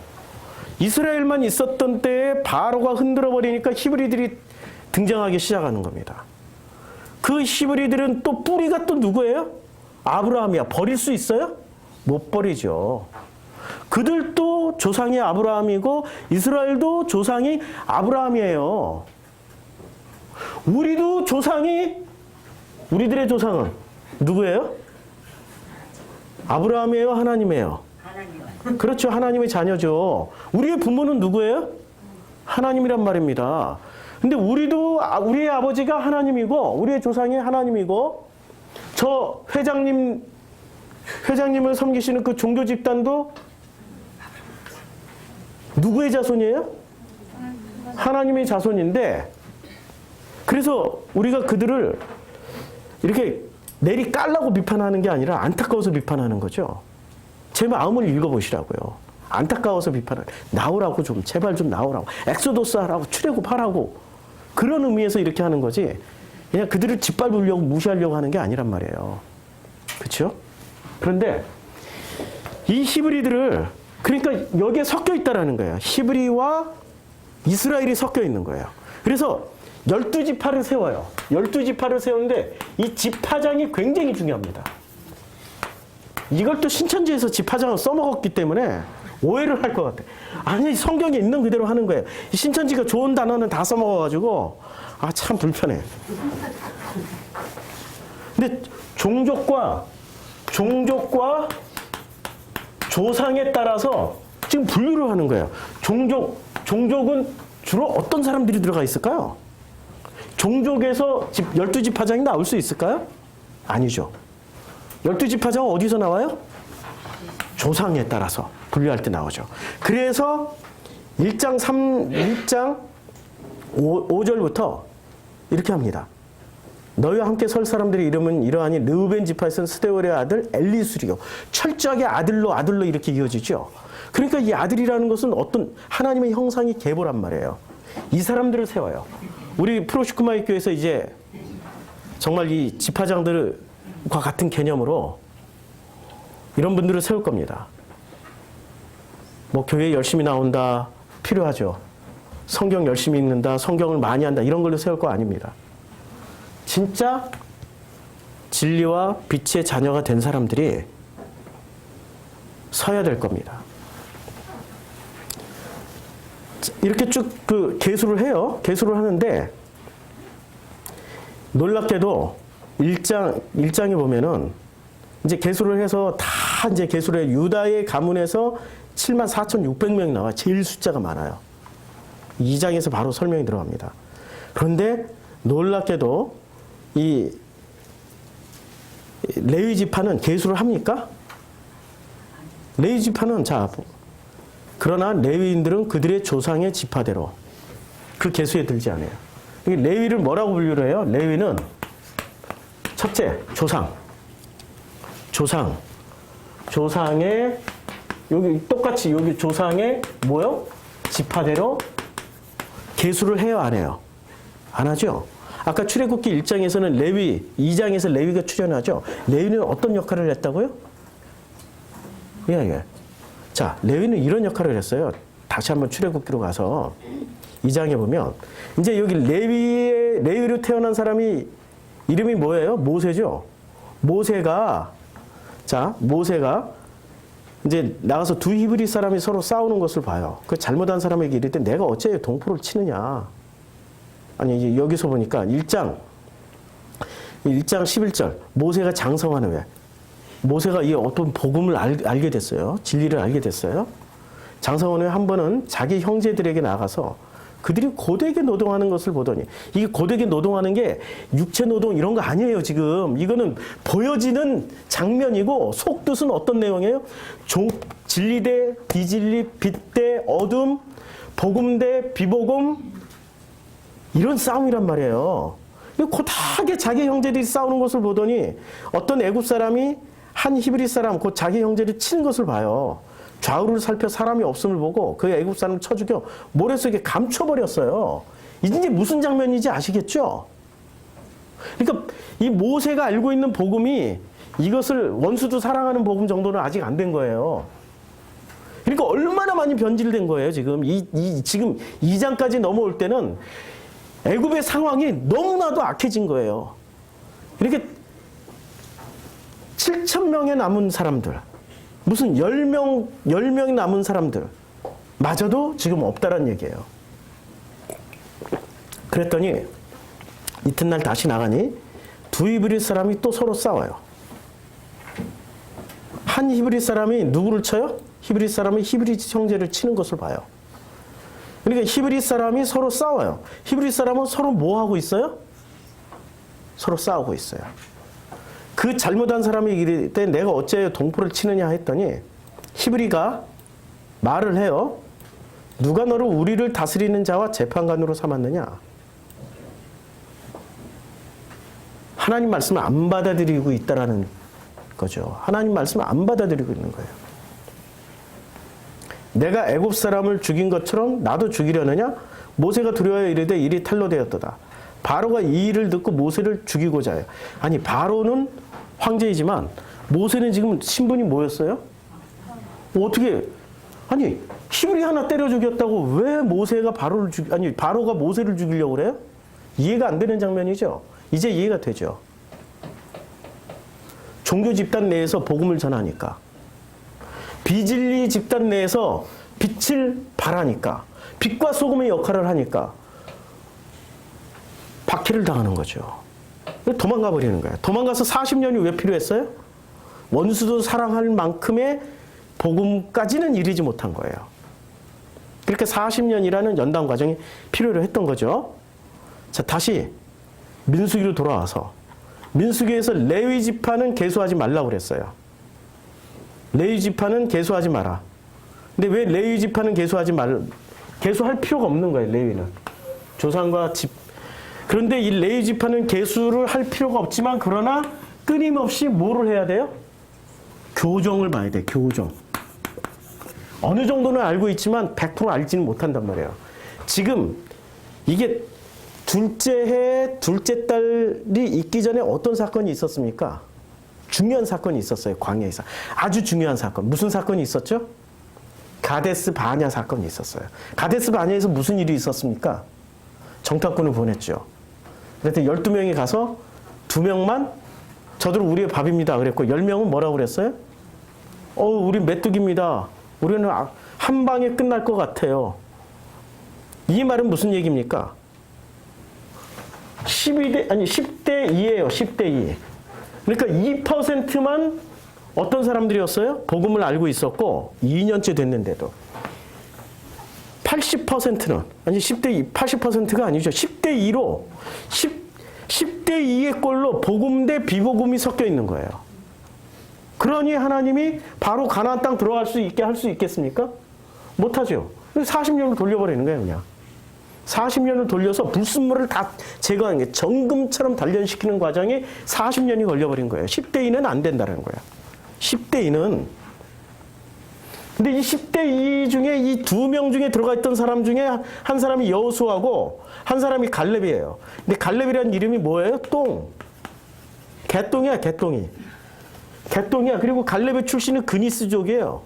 Speaker 1: 이스라엘만 있었던 때에 바로가 흔들어버리니까 히브리들이 등장하기 시작하는 겁니다. 그 히브리들은 또 뿌리가 또 누구예요? 아브라함이야. 버릴 수 있어요? 못 버리죠. 그들도 조상이 아브라함이고 이스라엘도 조상이 아브라함이에요. 우리도 조상이, 우리들의 조상은 누구예요? 아브라함이에요? 하나님이에요?
Speaker 2: 하나님.
Speaker 1: 그렇죠. 하나님의 자녀죠. 우리의 부모는 누구예요? 하나님이란 말입니다. 근데 우리도, 우리의 아버지가 하나님이고, 우리의 조상이 하나님이고, 저 회장님을 섬기시는 그 종교 집단도 누구의 자손이에요? 하나님의 자손인데, 그래서 우리가 그들을 이렇게 내리 깔라고 비판하는 게 아니라 안타까워서 비판하는 거죠. 제 마음을 읽어보시라고요. 안타까워서 비판하는, 나오라고 좀, 제발 좀 나오라고. 엑소도스 하라고, 출애굽하라고. 그런 의미에서 이렇게 하는 거지. 그냥 그들을 짓밟으려고 무시하려고 하는 게 아니란 말이에요. 그렇죠? 그런데 이 히브리들을 그러니까 여기에 섞여 있다라는 거예요. 히브리와 이스라엘이 섞여 있는 거예요. 그래서 12지파를 세워요. 12지파를 세우는데 이 지파장이 굉장히 중요합니다. 이걸 또 신천지에서 지파장을 써먹었기 때문에 오해를 할 것 같아. 아니 성경에 있는 그대로 하는 거예요. 이 신천지가 좋은 단어는 다 써먹어가지고 아 참 불편해. 근데 종족과 조상에 따라서 지금 분류를 하는 거예요. 종족은 주로 어떤 사람들이 들어가 있을까요? 종족에서 12지파장이 나올 수 있을까요? 아니죠. 12지파장은 어디서 나와요? 조상에 따라서 분류할 때 나오죠. 그래서 1장 5절부터 이렇게 합니다. 너희와 함께 설 사람들의 이름은 이러하니 르우벤 지파에서는 스데월의 아들 엘리수리요. 철저하게 아들로 이렇게 이어지죠. 그러니까 이 아들이라는 것은 어떤 하나님의 형상이 계보란 말이에요. 이 사람들을 세워요. 우리 프로시쿠마이 교회에서 이제 정말 이 지파장들과 같은 개념으로 이런 분들을 세울 겁니다. 뭐 교회 열심히 나온다 필요하죠. 성경 열심히 읽는다, 성경을 많이 한다 이런 걸로 세울 거 아닙니다. 진짜 진리와 빛의 자녀가 된 사람들이 서야 될 겁니다. 이렇게 쭉 그 계수를 해요. 계수를 하는데 놀랍게도 1장에 보면은 이제 계수를 해서 다 이제 계수를 해. 유다의 가문에서 74,600명이 나와. 제일 숫자가 많아요. 2장에서 바로 설명이 들어갑니다. 그런데 놀랍게도 이 레위 지파는 계수를 합니까? 레위 지파는 자 그러나 레위인들은 그들의 조상의 지파대로 그 계수에 들지 않아요. 레위를 뭐라고 분류를 해요? 레위는 첫째 조상의 여기 똑같이 여기 조상의 뭐요? 지파대로 계수를 해요, 안 해요? 안 하죠. 아까 출애굽기 1장에서는 레위, 2장에서 레위가 출연하죠. 레위는 어떤 역할을 했다고요? 예. 자, 레위는 이런 역할을 했어요. 다시 한번 출애굽기로 가서 2장에 보면 이제 여기 레위로 태어난 사람이 이름이 뭐예요? 모세죠. 모세가 이제 나가서 두 히브리 사람이 서로 싸우는 것을 봐요. 그 잘못한 사람에게 이럴 때 내가 어째 동포를 치느냐. 아니 이제 여기서 보니까 1장 11절 모세가 장성하는 왜? 모세가 이 어떤 복음을 알게 됐어요. 진리를 알게 됐어요. 장성한 후에 한 번은 자기 형제들에게 나가서 그들이 고되게 노동하는 것을 보더니 이게 고되게 노동하는 게 육체 노동 이런 거 아니에요. 지금 이거는 보여지는 장면이고 속뜻은 어떤 내용이에요? 진리 대 비진리, 빛 대 어둠, 복음 대 비복음 이런 싸움이란 말이에요. 고하게 자기 형제들이 싸우는 것을 보더니 어떤 애굽 사람이 한 히브리 사람 곧 자기 형제를 치는 것을 봐요. 좌우를 살펴 사람이 없음을 보고 그 애굽 사람을 쳐 죽여 모래 속에 감춰버렸어요. 이제 무슨 장면인지 아시겠죠? 그러니까 이 모세가 알고 있는 복음이 이것을 원수도 사랑하는 복음 정도는 아직 안 된 거예요. 그러니까 얼마나 많이 변질된 거예요. 지금 지금 2장까지 넘어올 때는 애굽의 상황이 너무나도 악해진 거예요. 이렇게 7,000명에 남은 사람들, 무슨 10명이 남은 사람들 마저도 지금 없다란 얘기예요. 그랬더니 이튿날 다시 나가니 두 히브리 사람이 또 서로 싸워요. 한 히브리 사람이 누구를 쳐요? 히브리 사람이 히브리 형제를 치는 것을 봐요. 그러니까 히브리 사람이 서로 싸워요. 히브리 사람은 서로 뭐 하고 있어요? 서로 싸우고 있어요. 그 잘못한 사람이 이럴 때 내가 어째 동포를 치느냐 했더니 히브리가 말을 해요. 누가 너를 우리를 다스리는 자와 재판관으로 삼았느냐? 하나님 말씀을 안 받아들이고 있다라는 거죠. 하나님 말씀을 안 받아들이고 있는 거예요. 내가 애굽 사람을 죽인 것처럼 나도 죽이려느냐? 모세가 두려워하여 이르되 일이 탈로 되었도다. 바로가 이 일을 듣고 모세를 죽이고자 해요. 아니 바로는 황제이지만 모세는 지금 신분이 뭐였어요? 어떻게 아니 히브리 하나 때려 죽였다고 왜 모세가 바로가 모세를 죽이려고 그래요? 이해가 안 되는 장면이죠. 이제 이해가 되죠. 종교 집단 내에서 복음을 전하니까, 비진리 집단 내에서 빛을 발하니까, 빛과 소금의 역할을 하니까 박해를 당하는 거죠. 도망가 버리는 거예요. 도망가서 40년이 왜 필요했어요? 원수도 사랑할 만큼의 복음까지는 이르지 못한 거예요. 그렇게 40년이라는 연단 과정이 필요로 했던 거죠. 자, 다시 민수기로 돌아와서 민수기에서 레위 지파는 계수하지 말라고 그랬어요. 레위 지파는 계수하지 마라. 근데 왜 레위 지파는 계수할 필요가 없는 거예요, 레위는. 조상과 집. 그런데 이 레위 지파는 계수를 할 필요가 없지만 그러나 끊임없이 뭐를 해야 돼요? 교정을 봐야 돼, 교정. 어느 정도는 알고 있지만 100% 알지는 못한단 말이에요. 지금 이게 둘째 해, 둘째 딸이 있기 전에 어떤 사건이 있었습니까? 중요한 사건이 있었어요, 광야에서. 아주 중요한 사건. 무슨 사건이 있었죠? 가데스 바냐 사건이 있었어요. 가데스 바냐에서 무슨 일이 있었습니까? 정탐꾼을 보냈죠. 그래서 12명이 가서 2명만 저들 우리의 밥입니다 그랬고 10명은 뭐라고 그랬어요? 우리 메뚜기입니다. 우리는 한 방에 끝날 것 같아요. 이 말은 무슨 얘기입니까? 10대 2예요. 10대 2. 그러니까 2%만 어떤 사람들이었어요? 복음을 알고 있었고 2년째 됐는데도 80%는 아니 10대 2, 80%가 아니죠. 10대 2로 10대 2의 꼴로 복음 대 비복음이 섞여 있는 거예요. 그러니 하나님이 바로 가나안 땅 들어갈 수 있게 할 수 있겠습니까? 못하죠. 40년을 돌려버리는 거예요, 그냥. 40년을 돌려서 불순물을 다 제거하는 게 정금처럼 단련시키는 과정이 40년이 걸려버린 거예요. 10대 2는 안 된다는 거예요. 10대 2는. 근데 이 10대 2 중에 이 2명 중에 들어가 있던 사람 중에 한 사람이 여호수아고 한 사람이 갈렙이에요. 근데 갈렙이라는 이름이 뭐예요? 똥. 개똥이야, 개똥이. 개똥이야. 그리고 갈렙의 출신은 그니스족이에요.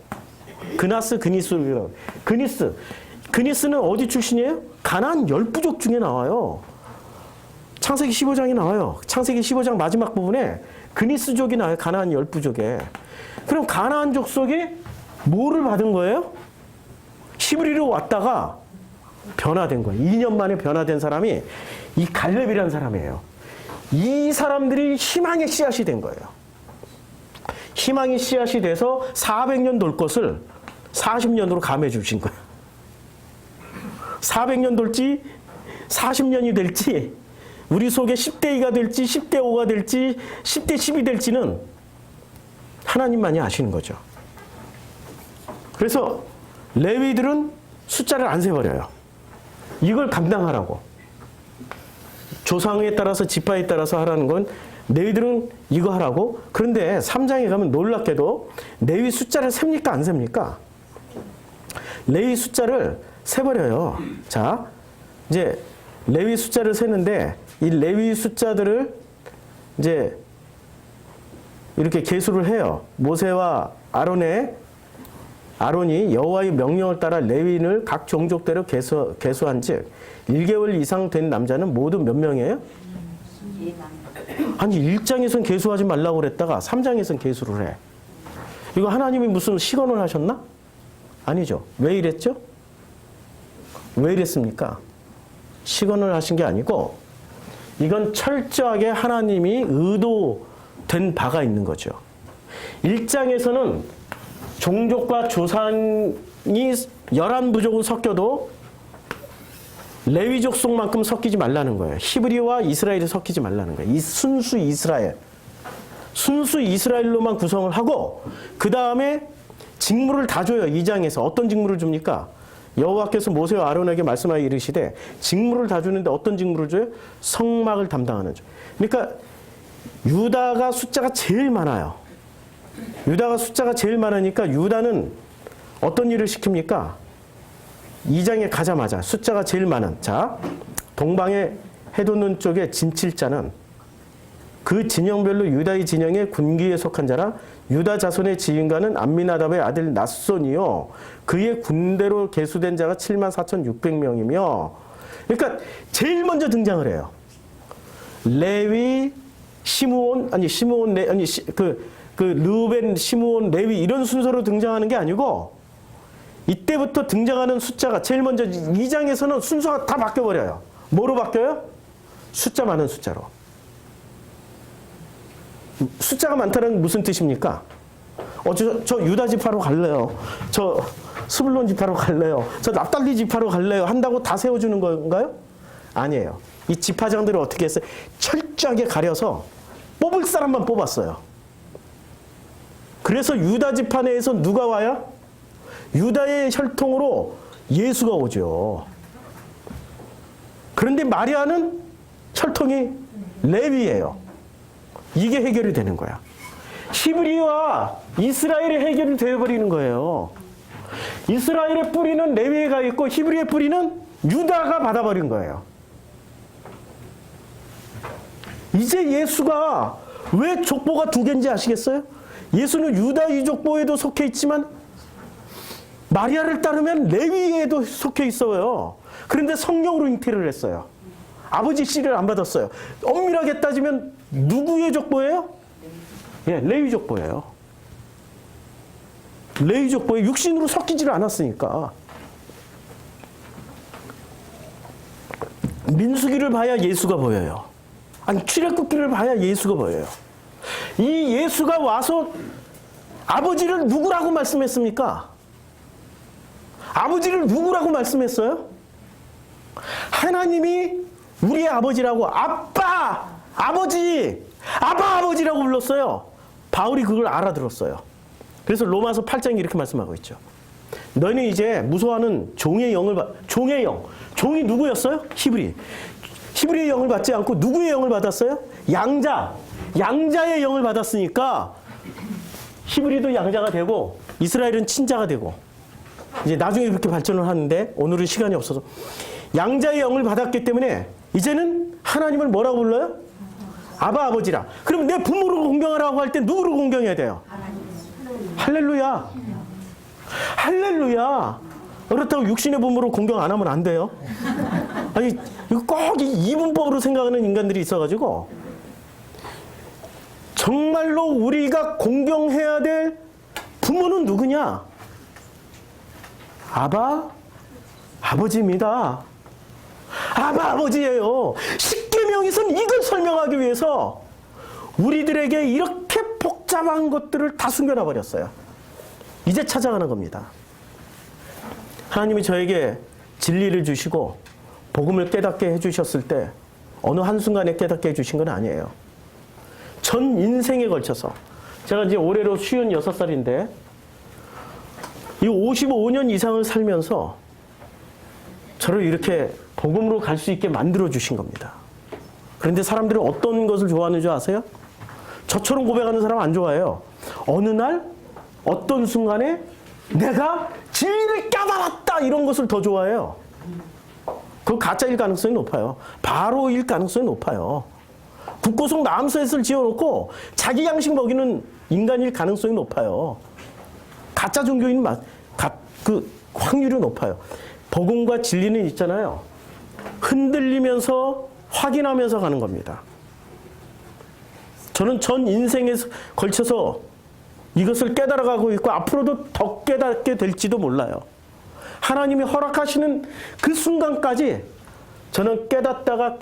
Speaker 1: 그니스족이라고. 그니스는 어디 출신이에요? 가나안 10부족 중에 나와요. 창세기 15장에 나와요. 창세기 15장 마지막 부분에 그니스족이 나와요. 가나안 10부족에. 그럼 가나안 족속이 뭐를 받은 거예요? 히브리로 왔다가 변화된 거예요. 2년 만에 변화된 사람이 이 갈렙이라는 사람이에요. 이 사람들이 희망의 씨앗이 된 거예요. 희망의 씨앗이 돼서 400년 돌 것을 40년으로 감해 주신 거예요. 400년 돌지 40년이 될지 우리 속에 10대 2가 될지 10대 5가 될지 10대 10이 될지는 하나님만이 아시는 거죠. 그래서 레위들은 숫자를 안 세버려요. 이걸 감당하라고. 조상에 따라서 지파에 따라서 하라는 건 레위들은 이거 하라고. 그런데 3장에 가면 놀랍게도 레위 숫자를 셉니까 안 셉니까? 레위 숫자를 세버려요. 자, 이제 레위 숫자를 세는데 이 레위 숫자들을 이제 이렇게 계수를 해요. 모세와 아론이 여호와의 명령을 따라 레위인을 각 종족대로 계수한즉 1개월 이상 된 남자는 모두 몇 명이에요? 아니 1장에선 계수하지 말라고 그랬다가 3장에선 계수를 해. 이거 하나님이 무슨 시건을 하셨나? 아니죠. 왜 이랬죠? 왜 이랬습니까? 시건을 하신 게 아니고 이건 철저하게 하나님이 의도된 바가 있는 거죠. 1장에서는 종족과 조상이 11부족은 섞여도 레위 족속만큼 섞이지 말라는 거예요. 히브리와 이스라엘이 섞이지 말라는 거예요. 이 순수 이스라엘로만 구성을 하고 그 다음에 직무를 다 줘요. 2장에서 어떤 직무를 줍니까? 여호와께서 모세와 아론에게 말씀하여 이르시되 직무를 다 주는데 어떤 직무를 줘요? 성막을 담당하는 줄. 그러니까 유다가 숫자가 제일 많아요. 유다가 숫자가 제일 많으니까 유다는 어떤 일을 시킵니까? 2장에 가자마자 숫자가 제일 많은 자 동방의 해돋는 쪽에 진칠자는 그 진영별로 유다의 진영의 군기에 속한 자라 유다 자손의 지휘관은 암미나답의 아들 낫손이요 그의 군대로 계수된 자가 74,600명이며 그러니까 제일 먼저 등장을 해요. 레위, 시므온 르벤, 시므온, 레위 이런 순서로 등장하는 게 아니고 이때부터 등장하는 숫자가 제일 먼저 2장에서는 순서가 다 바뀌어버려요. 뭐로 바뀌어요? 숫자 많은 숫자로. 숫자가 많다는 건 무슨 뜻입니까? 저 유다 지파로 갈래요. 저 스불론 지파로 갈래요. 저 납달리 지파로 갈래요. 한다고 다 세워주는 건가요? 아니에요. 이 지파장들을 어떻게 했어요? 철저하게 가려서 뽑을 사람만 뽑았어요. 그래서 유다 지파 내에서 누가 와요? 유다의 혈통으로 예수가 오죠. 그런데 마리아는 혈통이 레위예요. 이게 해결이 되는 거야. 히브리와 이스라엘의 해결이 되어버리는 거예요. 이스라엘의 뿌리는 레위에 가 있고 히브리의 뿌리는 유다가 받아버린 거예요. 이제 예수가 왜 족보가 두 개인지 아시겠어요? 예수는 유다 이족보에도 속해 있지만 마리아를 따르면 레위에도 속해 있어요. 그런데 성령으로 잉태를 했어요. 아버지 씨를 안 받았어요. 엄밀하게 따지면 누구의 족보예요? 예, 레위 족보예요. 레위 족보에 육신으로 섞이지를 않았으니까. 민수기를 봐야 예수가 보여요. 아니 출애굽기를 봐야 예수가 보여요. 이 예수가 와서 아버지를 누구라고 말씀했습니까? 아버지를 누구라고 말씀했어요? 하나님이 우리의 아버지라고 아빠, 아버지, 아버지라고 불렀어요. 바울이 그걸 알아들었어요. 그래서 로마서 8장에 이렇게 말씀하고 있죠. 너희는 이제 무서워하는 종의 영을 종의 영. 종이 누구였어요? 히브리. 히브리의 영을 받지 않고 누구의 영을 받았어요? 양자의 영을 받았으니까 히브리도 양자가 되고 이스라엘은 친자가 되고 이제 나중에 그렇게 발전을 하는데 오늘은 시간이 없어서 양자의 영을 받았기 때문에 이제는 하나님을 뭐라고 불러요? 아버지라. 그럼 내 부모를 공경하라고 할 때 누구를 공경해야 돼요? 할렐루야. 할렐루야. 그렇다고 육신의 부모를 공경 안 하면 안 돼요. 아니 이거 꼭 이분법으로 생각하는 인간들이 있어가지고 정말로 우리가 공경해야 될 부모는 누구냐? 아버지입니다. 아버지예요. 십계명에서는 이걸 설명하기 위해서 우리들에게 이렇게 복잡한 것들을 다 숨겨놔 버렸어요. 이제 찾아가는 겁니다. 하나님이 저에게 진리를 주시고 복음을 깨닫게 해주셨을 때 어느 한순간에 깨닫게 해주신 건 아니에요. 전 인생에 걸쳐서 제가 이제 올해로 56살인데 이 55년 이상을 살면서 저를 이렇게 복음으로 갈 수 있게 만들어 주신 겁니다. 그런데 사람들은 어떤 것을 좋아하는 줄 아세요? 저처럼 고백하는 사람 안 좋아해요. 어느 날 어떤 순간에 내가 진리를 깨달았다 이런 것을 더 좋아해요. 그거 가짜일 가능성이 높아요. 바로일 가능성이 높아요. 국고성 남셋을 지어놓고 자기 양식 먹이는 인간일 가능성이 높아요. 가짜 종교인 그 확률이 높아요. 복음과 진리는 있잖아요. 흔들리면서 확인하면서 가는 겁니다. 저는 전 인생에 걸쳐서 이것을 깨달아가고 있고 앞으로도 더 깨닫게 될지도 몰라요. 하나님이 허락하시는 그 순간까지 저는 깨닫다가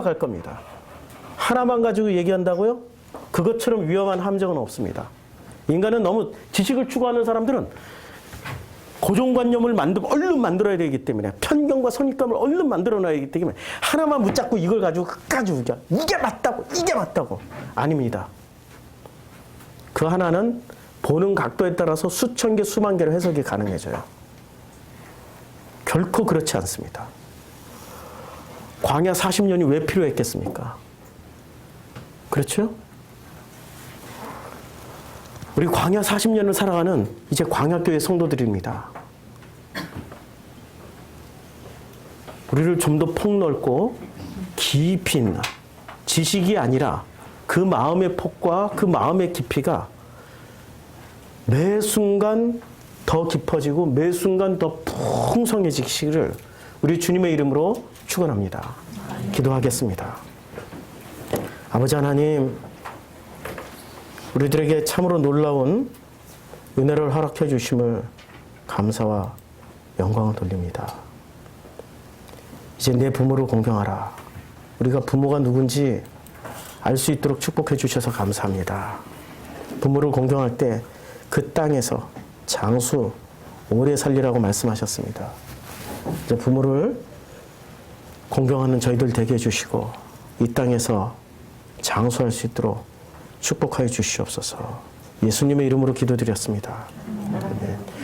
Speaker 1: 갈 겁니다. 하나만 가지고 얘기한다고요? 그것처럼 위험한 함정은 없습니다. 인간은 너무 지식을 추구하는 사람들은 고정관념을 얼른 만들어야 되기 때문에 편견과 선입감을 얼른 만들어놔야 되기 때문에 하나만 붙잡고 이걸 가지고 끝까지 우겨. 이게 맞다고. 아닙니다. 그 하나는 보는 각도에 따라서 수천 개, 수만 개로 해석이 가능해져요. 결코 그렇지 않습니다. 광야 40년이 왜 필요했겠습니까? 그렇죠? 우리 광야 40년을 살아가는 이제 광야교회 성도들입니다. 우리를 좀 더 폭넓고 깊이 있는 지식이 아니라 그 마음의 폭과 그 마음의 깊이가 매 순간 더 깊어지고 매 순간 더 풍성해지기를 우리 주님의 이름으로 축원합니다. 기도하겠습니다. 아버지 하나님, 우리들에게 참으로 놀라운 은혜를 허락해 주심을 감사와 영광을 돌립니다. 이제 내 부모를 공경하라. 우리가 부모가 누군지 알 수 있도록 축복해 주셔서 감사합니다. 부모를 공경할 때 그 땅에서 장수 오래 살리라고 말씀하셨습니다. 이제 부모를 공경하는 저희들 되게 해주시고 이 땅에서 장수할 수 있도록 축복하여 주시옵소서. 예수님의 이름으로 기도드렸습니다.